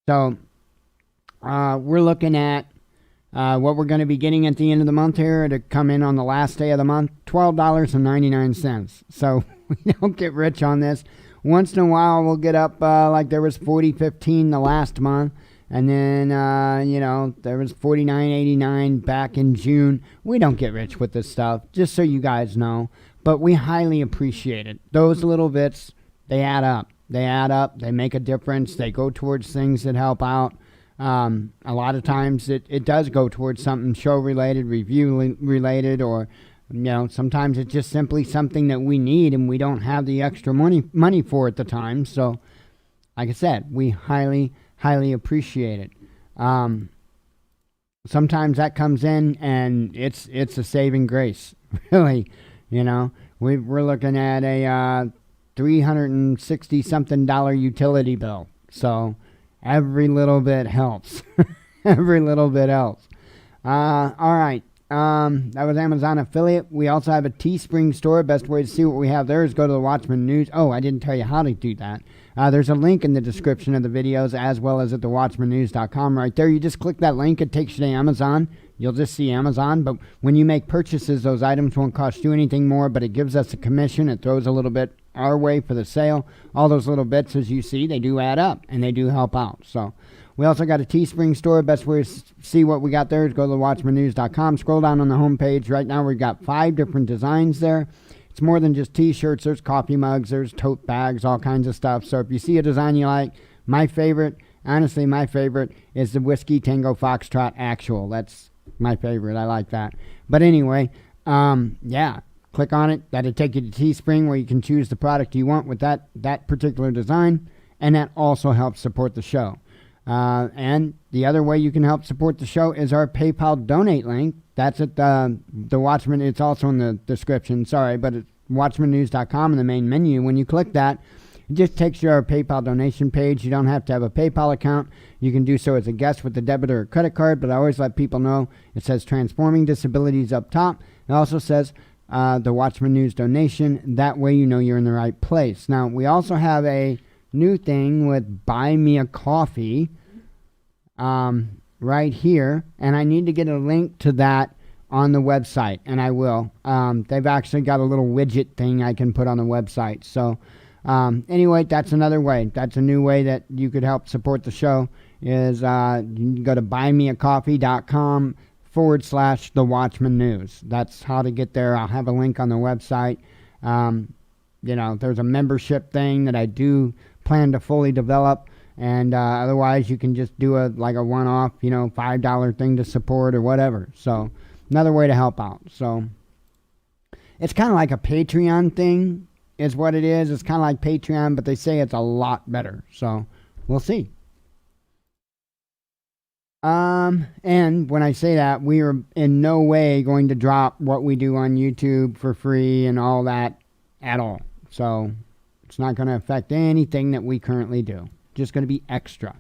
Speaker 2: So we're looking at what we're going to be getting at the end of the month here to come in on the last day of the month, $12.99. So we don't get rich on this. Once in a while we'll get up like there was $40.15 the last month. And then, there was $49.89 back in June. We don't get rich with this stuff, just so you guys know. But we highly appreciate it. Those little bits, they add up. They add up. They make a difference. They go towards things that help out. A lot of times it does go towards something show-related, review-related, or, sometimes it's just simply something that we need and we don't have the extra money for at the time. So, like I said, we highly appreciate it. Sometimes that comes in and it's a saving grace, really. We're looking at a $360-something utility bill. So every little bit helps. Every little bit helps. All right. That was Amazon affiliate. We also have a Teespring store. Best way to see what we have there is go to the Watchman News. Oh, I didn't tell you how to do that. There's a link in the description of the videos as well as at the watchmannews.com. Right there, you just click that link. It takes you to Amazon. You'll just see Amazon. But when you make purchases, those items won't cost you anything more, but it gives us a commission. It throws a little bit our way for the sale. All those little bits, as you see, they do add up, and they do help out. So we also got a Teespring store. Best way to see what we got there is go to the watchmannews.com. Scroll down on the homepage. Right now we've got 5 different designs there. It's more than just t-shirts. There's coffee mugs. There's tote bags, all kinds of stuff. So if you see a design you like, my favorite is the Whiskey Tango Foxtrot Actual. That's my favorite. I like that. But anyway, click on it. That'll take you to Teespring where you can choose the product you want with that particular design. And that also helps support the show. And the other way you can help support the show is our PayPal donate link. That's at the Watchman. It's also in the description. Sorry, but it's watchmannews.com in the main menu. When you click that, it just takes you to our PayPal donation page. You don't have to have a PayPal account. You can do so as a guest with a debit or a credit card, but I always let people know it says Transforming Disabilities up top. It also says the Watchman News donation. That way you know you're in the right place. Now, we also have a new thing with Buy Me a Coffee right here, and I need to get a link to that on the website, and I will. They've actually got a little widget thing I can put on the website. So anyway, that's another way. That's a new way that you could help support the show is you can go to buymeacoffee.com/The Watchman News. That's how to get there. I'll have a link on the website. There's a membership thing that I do plan to fully develop And otherwise, you can just do a one-off, $5 thing to support or whatever. So another way to help out. So it's kind of like a Patreon thing is what it is. It's kind of like Patreon, but they say it's a lot better. So we'll see. And when I say that, we are in no way going to drop what we do on YouTube for free and all that at all. So it's not going to affect anything that we currently do. Just going to be extra.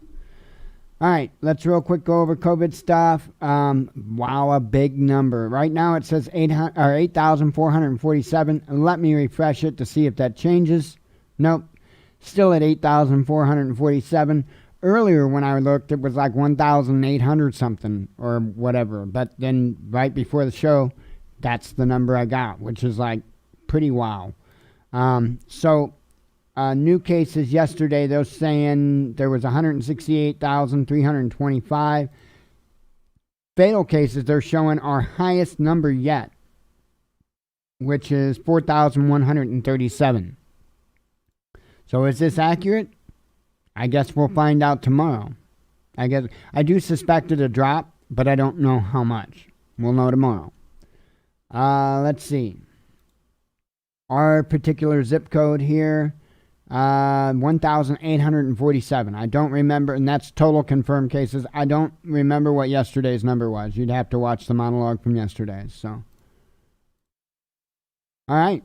Speaker 2: All right, let's real quick go over COVID stuff. Wow, a big number. Right now it says 8,447. Let me refresh it to see if that changes. Nope, still at 8,447. Earlier when I looked, it was like 1,800 something or whatever. But then right before the show, that's the number I got, which is like pretty wow. New cases yesterday, they're saying there was 168,325. Fatal cases, they're showing our highest number yet, which is 4,137. So is this accurate? I guess we'll find out tomorrow. I do suspect it a drop, but I don't know how much. We'll know tomorrow. Let's see. Our particular zip code here, 1,847. I don't remember, and that's total confirmed cases. I don't remember what yesterday's number was. You'd have to watch the monologue from yesterday. So, all right.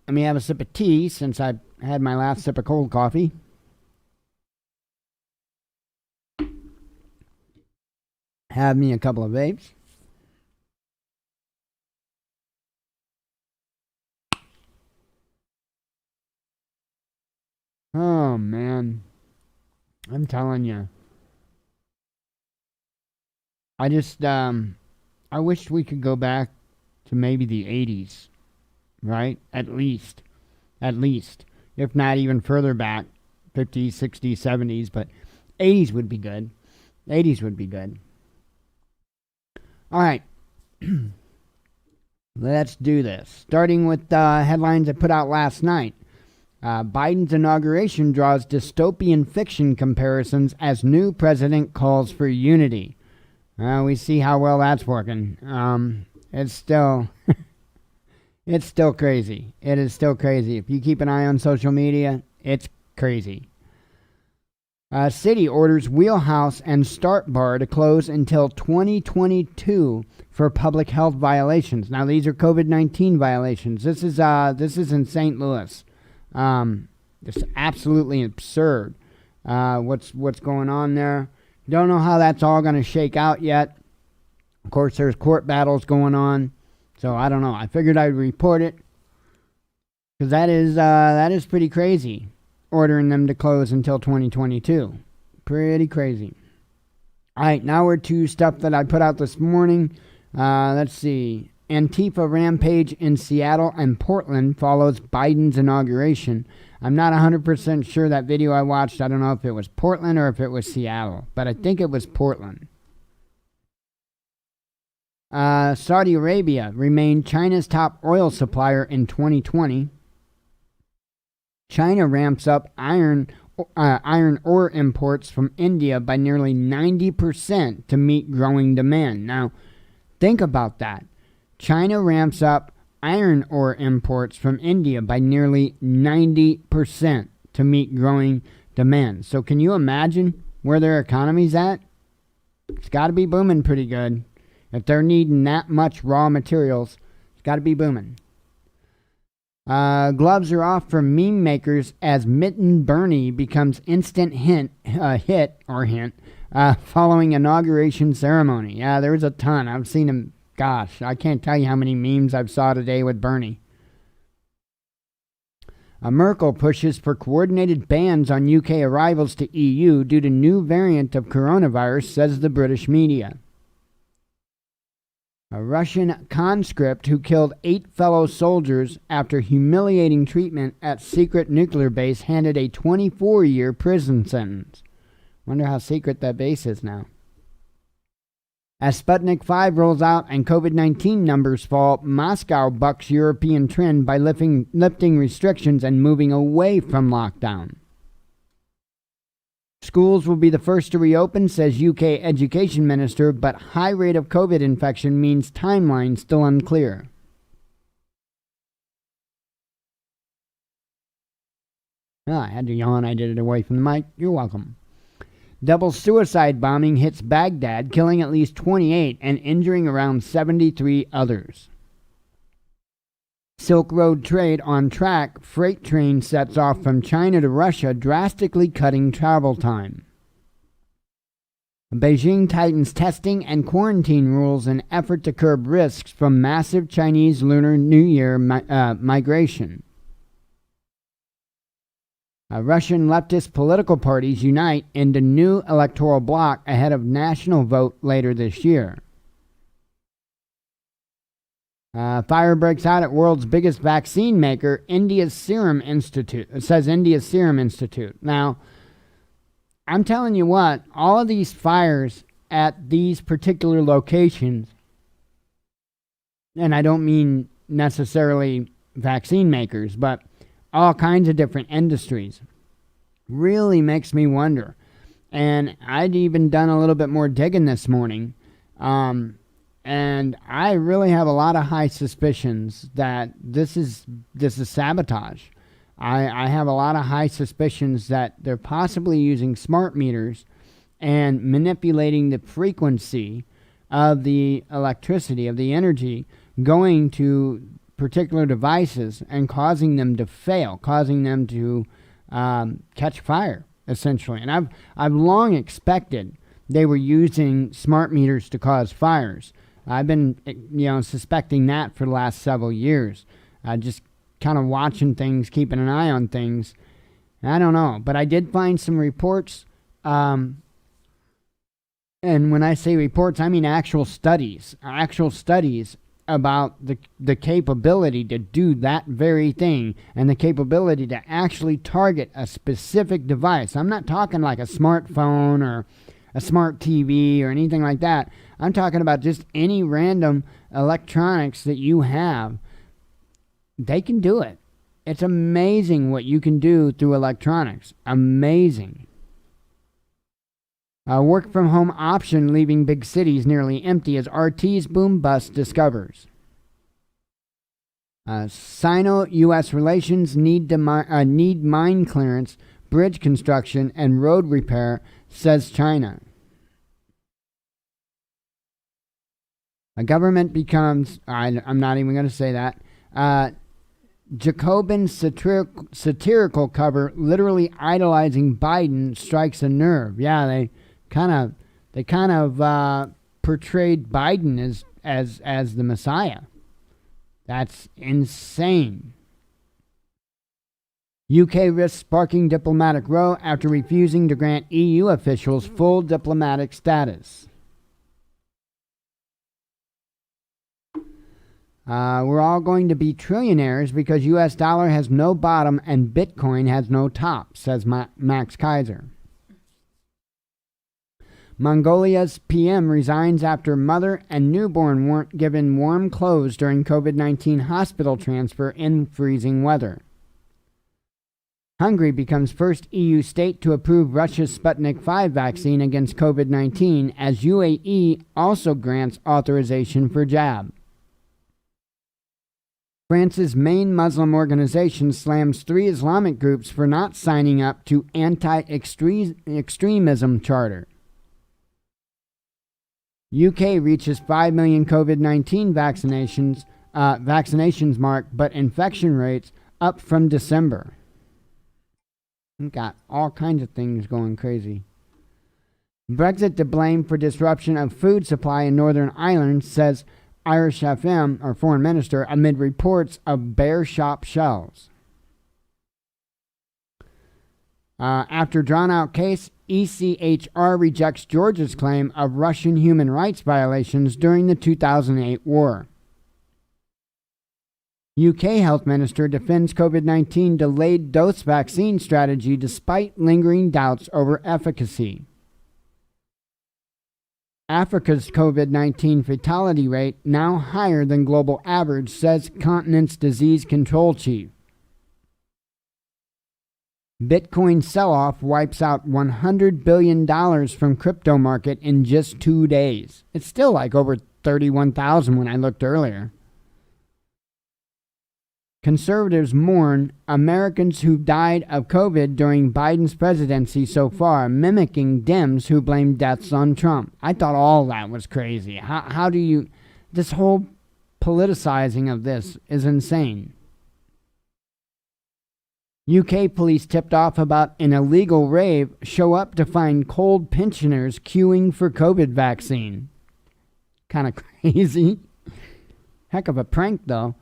Speaker 2: Let me have a sip of tea since I had my last sip of cold coffee. Have me a couple of vapes. Oh, man. I'm telling you. I just, I wish we could go back to maybe the 80s, right? At least. If not even further back, 50s, 60s, 70s, but 80s would be good. 80s would be good. All right. Let's do this. Starting with headlines I put out last night. Biden's inauguration draws dystopian fiction comparisons as new president calls for unity. We see how well that's working. It's still it's still crazy. It is still crazy. If you keep an eye on social media, it's crazy. City orders Wheelhouse and Start Bar to close until 2022 for public health violations. Now, these are COVID-19 violations. This is in St. Louis. It's absolutely absurd. What's going on there? Don't know how that's all going to shake out yet. Of course, there's court battles going on, so I don't know. I figured I'd report it because that is pretty crazy. Ordering them to close until 2022. Pretty crazy. All right, now we're to stuff that I put out this morning. Let's see. Antifa rampage in Seattle and Portland follows Biden's inauguration. I'm not 100% sure that video I watched, I don't know if it was Portland or if it was Seattle, but I think it was Portland. Saudi Arabia remained China's top oil supplier in 2020. China ramps up iron ore imports from India by nearly 90% to meet growing demand. Now, think about that. China ramps up iron ore imports from India by nearly 90% to meet growing demand. So can you imagine where their economy's at? It's got to be booming pretty good. If they're needing that much raw materials, it's got to be booming. Gloves are off for meme makers as Mitten Bernie becomes instant hit following inauguration ceremony. Yeah, there's a ton. I've seen them. Gosh, I can't tell you how many memes I've saw today with Bernie. Merkel pushes for coordinated bans on UK arrivals to EU due to new variant of coronavirus, says the British media. A Russian conscript who killed 8 fellow soldiers after humiliating treatment at secret nuclear base handed a 24-year prison sentence. Wonder how secret that base is now. As Sputnik 5 rolls out and COVID-19 numbers fall, Moscow bucks European trend by lifting restrictions and moving away from lockdown. Schools will be the first to reopen, says UK Education Minister, but high rate of COVID infection means timeline still unclear. Oh, I had to yawn. I did it away from the mic. You're welcome. Double suicide bombing hits Baghdad, killing at least 28 and injuring around 73 others. Silk Road trade on track. Freight train sets off from China to Russia, drastically cutting travel time. Beijing tightens testing and quarantine rules in effort to curb risks from massive Chinese Lunar New Year migration. Russian leftist political parties unite into new electoral bloc ahead of national vote later this year. Fire breaks out at world's biggest vaccine maker, India's Serum Institute. It says India's Serum Institute. Now, I'm telling you what, all of these fires at these particular locations, and I don't mean necessarily vaccine makers, but all kinds of different industries, really makes me wonder. And I'd even done a little bit more digging this morning, and I really have a lot of high suspicions that this is sabotage. I have a lot of high suspicions that they're possibly using smart meters and manipulating the frequency of the electricity, of the energy, going to particular devices and causing them to fail, causing them to catch fire, essentially. And I've long expected they were using smart meters to cause fires. I've been, suspecting that for the last several years. Just kind of watching things, keeping an eye on things. I don't know, but I did find some reports. And when I say reports, I mean actual studies about the capability to do that very thing and the capability to actually target a specific device. I'm not talking like a smartphone or a smart TV or anything like that. I'm talking about just any random electronics that you have. They can do it. It's amazing what you can do through electronics. Amazing. A work from home option leaving big cities nearly empty as RT's boom bust discovers. Sino-U.S. relations need mine clearance, bridge construction, and road repair, says China. A government becomes, I'm not even going to say that, Jacobin satirical cover literally idolizing Biden strikes a nerve. Yeah, they kind of portrayed Biden as the Messiah. That's insane. UK risks sparking diplomatic row after refusing to grant EU officials full diplomatic status. We're all going to be trillionaires because U.S. dollar has no bottom and Bitcoin has no top, says Max Kaiser. Mongolia's PM resigns after mother and newborn weren't given warm clothes during COVID-19 hospital transfer in freezing weather. Hungary becomes first EU state to approve Russia's Sputnik V vaccine against COVID-19 as UAE also grants authorization for jab. France's main Muslim organization slams 3 Islamic groups for not signing up to anti-extremism charter. UK reaches 5 million COVID-19 vaccinations mark, but infection rates up from December. We've got all kinds of things going crazy. Brexit to blame for disruption of food supply in Northern Ireland, says Irish FM, or foreign minister, amid reports of bear shop shelves. After drawn-out case, ECHR rejects Georgia's claim of Russian human rights violations during the 2008 war. UK Health Minister defends COVID-19 delayed dose vaccine strategy despite lingering doubts over efficacy. Africa's COVID-19 fatality rate now higher than global average, says continent's disease control chief. Bitcoin sell-off wipes out $100 billion from crypto market in just 2 days. It's still like over 31,000 when I looked earlier. Conservatives mourn Americans who died of COVID during Biden's presidency so far, mimicking Dems who blame deaths on Trump. I thought all that was crazy. How do you... This whole politicizing of this is insane. UK police tipped off about an illegal rave show up to find cold pensioners queuing for COVID vaccine. Kind of crazy. Heck of a prank, though.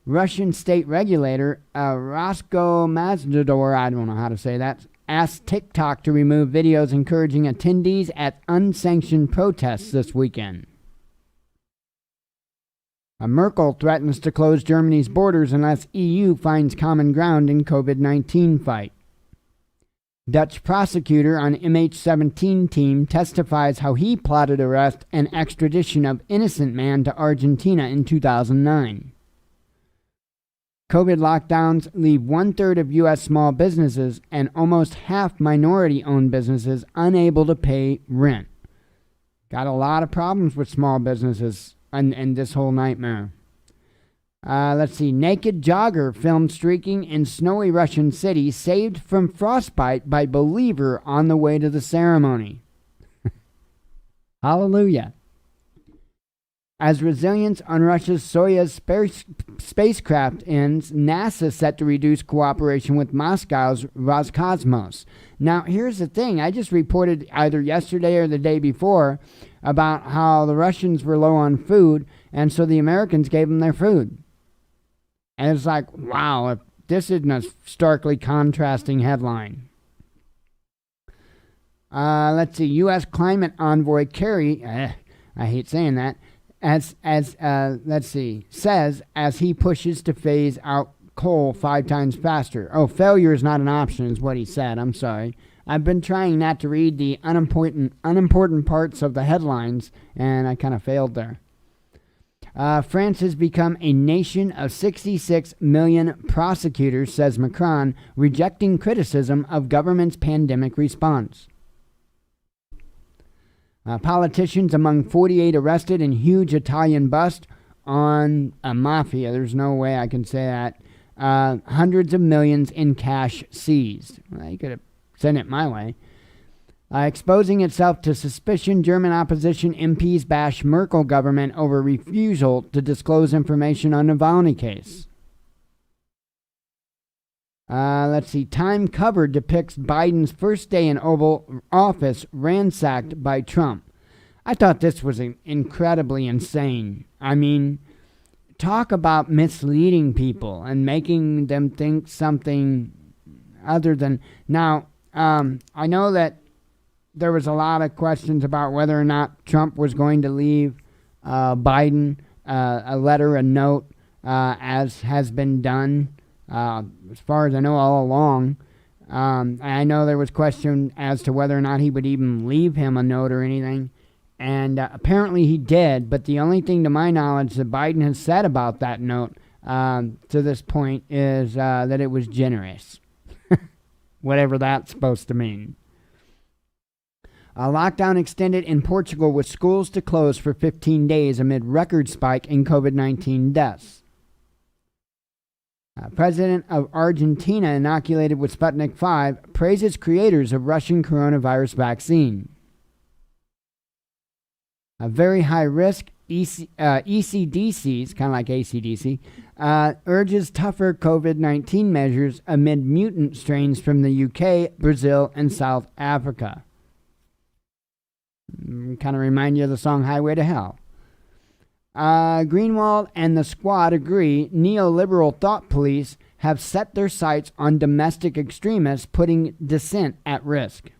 Speaker 2: Russian state regulator Roskomnadzor, I don't know how to say that, asked TikTok to remove videos encouraging attendees at unsanctioned protests this weekend. Merkel threatens to close Germany's borders unless EU finds common ground in COVID-19 fight. Dutch prosecutor on MH17 team testifies how he plotted arrest and extradition of innocent man to Argentina in 2009. COVID lockdowns leave 1/3 of U.S. small businesses and almost half minority-owned businesses unable to pay rent. Got a lot of problems with small businesses and this whole nightmare. Let's see. Naked jogger filmed streaking in snowy Russian city saved from frostbite by believer on the way to the ceremony. Hallelujah. As resilience on Russia's Soyuz spacecraft ends, NASA set to reduce cooperation with Moscow's Roscosmos. Now, here's the thing. I just reported either yesterday or the day before about how the Russians were low on food, and so the Americans gave them their food. And it's like, wow, if this isn't a starkly contrasting headline. Let's see. U.S. climate envoy Kerry, I hate saying that, says as he pushes to phase out coal 5 times faster. Oh, failure is not an option is what he said. I'm sorry. I've been trying not to read the unimportant parts of the headlines, and I kind of failed there. France has become a nation of 66 million prosecutors, says Macron, rejecting criticism of government's pandemic response. Politicians among 48 arrested in huge Italian bust on a mafia. There's no way I can say that. Hundreds of millions in cash seized. Well, you could have sent it my way. Exposing itself to suspicion, German opposition MPs bash Merkel government over refusal to disclose information on Navalny case. Let's see. Time cover depicts Biden's first day in Oval Office ransacked by Trump. I thought this was incredibly insane. I mean, talk about misleading people and making them think something other than... Now, I know that there was a lot of questions about whether or not Trump was going to leave Biden a letter, a note, as has been done. As far as I know, all along. I know there was question as to whether or not he would even leave him a note or anything. And apparently he did, but the only thing to my knowledge that Biden has said about that note to this point is that it was generous. Whatever that's supposed to mean. A lockdown extended in Portugal with schools to close for 15 days amid record spike in COVID-19 deaths. President of Argentina, inoculated with Sputnik 5, praises creators of Russian coronavirus vaccine. A very high risk ECDCs, kind of like ACDC, urges tougher COVID-19 measures amid mutant strains from the UK, Brazil, and South Africa. Kind of remind you of the song Highway to Hell. Greenwald and the squad agree neoliberal thought police have set their sights on domestic extremists, putting dissent at risk.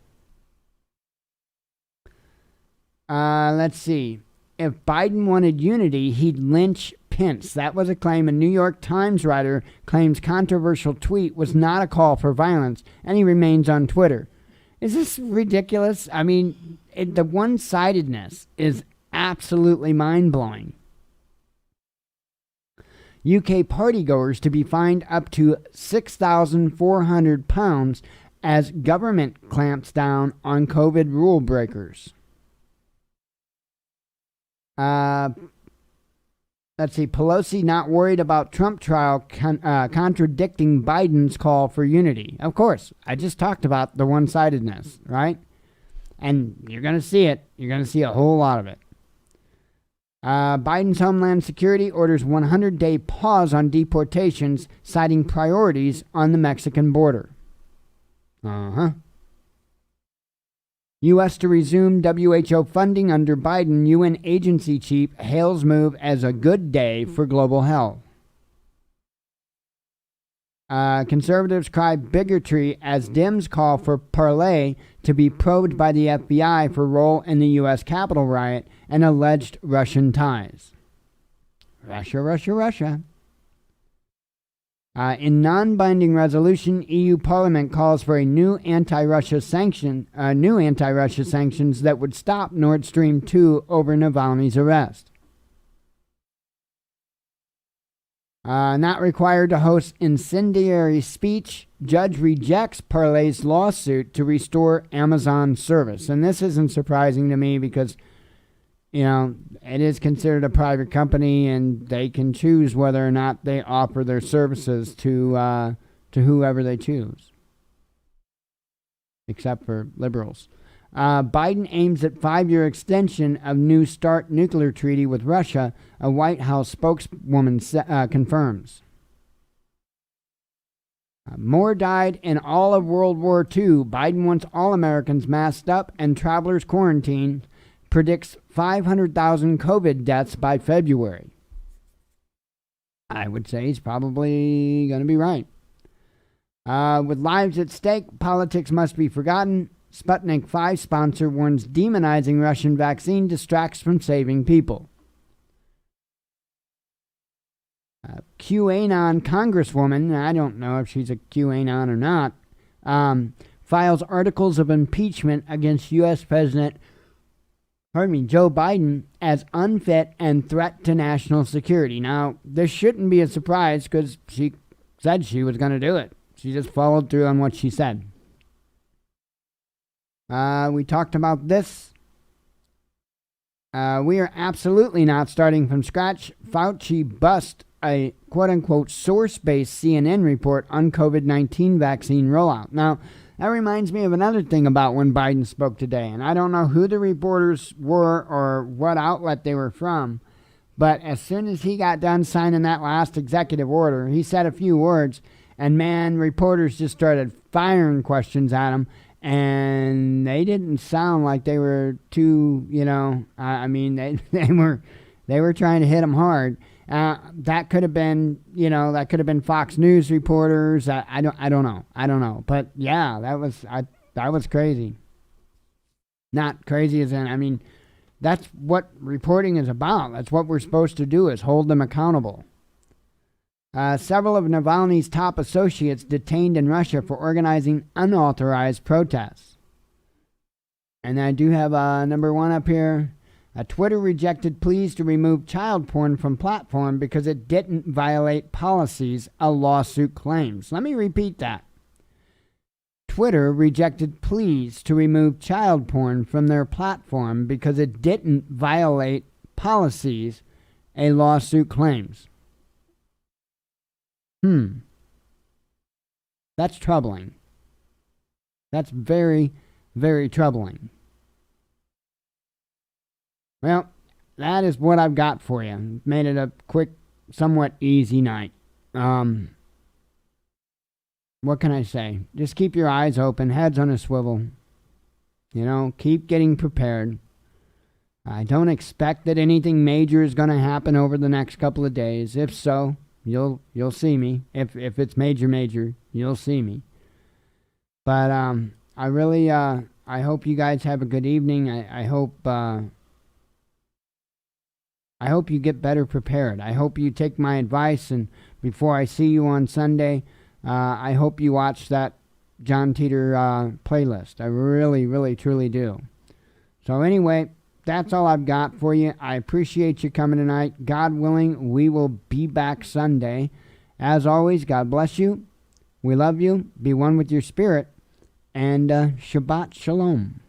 Speaker 2: Let's see. If Biden wanted unity, he'd lynch Pence. That was a claim. A New York Times writer claims controversial tweet was not a call for violence, and he remains on Twitter. Is this ridiculous? I mean, the one-sidedness is absolutely mind-blowing. UK partygoers to be fined up to £6,400 as government clamps down on COVID rule breakers. Let's see. Pelosi not worried about Trump trial contradicting Biden's call for unity. Of course, I just talked about the one-sidedness, right? And you're going to see it. You're going to see a whole lot of it. Biden's Homeland Security orders 100-day pause on deportations, citing priorities on the Mexican border. U.S. to resume WHO funding under Biden. UN agency chief hails move as a good day for global health. Conservatives cry bigotry as Dems call for Parley to be probed by the FBI for role in the U.S. Capitol riot and alleged Russian ties. Russia. In non-binding resolution, EU Parliament calls for a new anti-Russia sanctions that would stop Nord Stream 2 over Navalny's arrest. Not required to host incendiary speech, judge rejects Parley's lawsuit to restore Amazon service. And this isn't surprising to me because, it is considered a private company and they can choose whether or not they offer their services to whoever they choose, except for liberals. Biden aims at 5-year extension of New START nuclear treaty with Russia, a White House spokeswoman confirms. More died in all of World War II. Biden wants all Americans masked up and travelers quarantined. Predicts 500,000 COVID deaths by February. I would say he's probably going to be right. With lives at stake, politics must be forgotten. Sputnik 5 sponsor warns demonizing Russian vaccine distracts from saving people. QAnon congresswoman, I don't know if she's a QAnon or not, files articles of impeachment against U.S. President Joe Biden as unfit and threat to national security. Now, this shouldn't be a surprise because she said she was going to do it. She just followed through on what she said. We talked about this. We are absolutely not starting from scratch. Fauci bust a quote-unquote source-based CNN report on COVID-19 vaccine rollout. Now, that reminds me of another thing about when Biden spoke today, and I don't know who the reporters were or what outlet they were from, but as soon as he got done signing that last executive order, he said a few words, and man, reporters just started firing questions at him, and they didn't sound like they were too, they were trying to hit him hard. That could have been, Fox News reporters. I don't know. But yeah, that was crazy. Not crazy as in, that's what reporting is about. That's what we're supposed to do, is hold them accountable. Several of Navalny's top associates detained in Russia for organizing unauthorized protests. And I do have number one up here. Twitter rejected pleas to remove child porn from platform because it didn't violate policies, a lawsuit claims. Let me repeat that. Twitter rejected pleas to remove child porn from their platform because it didn't violate policies, a lawsuit claims. That's troubling. That's very, very troubling. Well, that is what I've got for you. Made it a quick, somewhat easy night. What can I say? Just keep your eyes open, heads on a swivel. Keep getting prepared. I don't expect that anything major is going to happen over the next couple of days. If so, you'll see me. If it's major, you'll see me. But I really I hope you guys have a good evening. I hope you get better prepared. I hope you take my advice, and before I see you on Sunday, I hope you watch that John Titor playlist. I really, really, truly do. So anyway, that's all I've got for you. I appreciate you coming tonight. God willing, we will be back Sunday. As always, God bless you. We love you. Be one with your spirit. And Shabbat Shalom.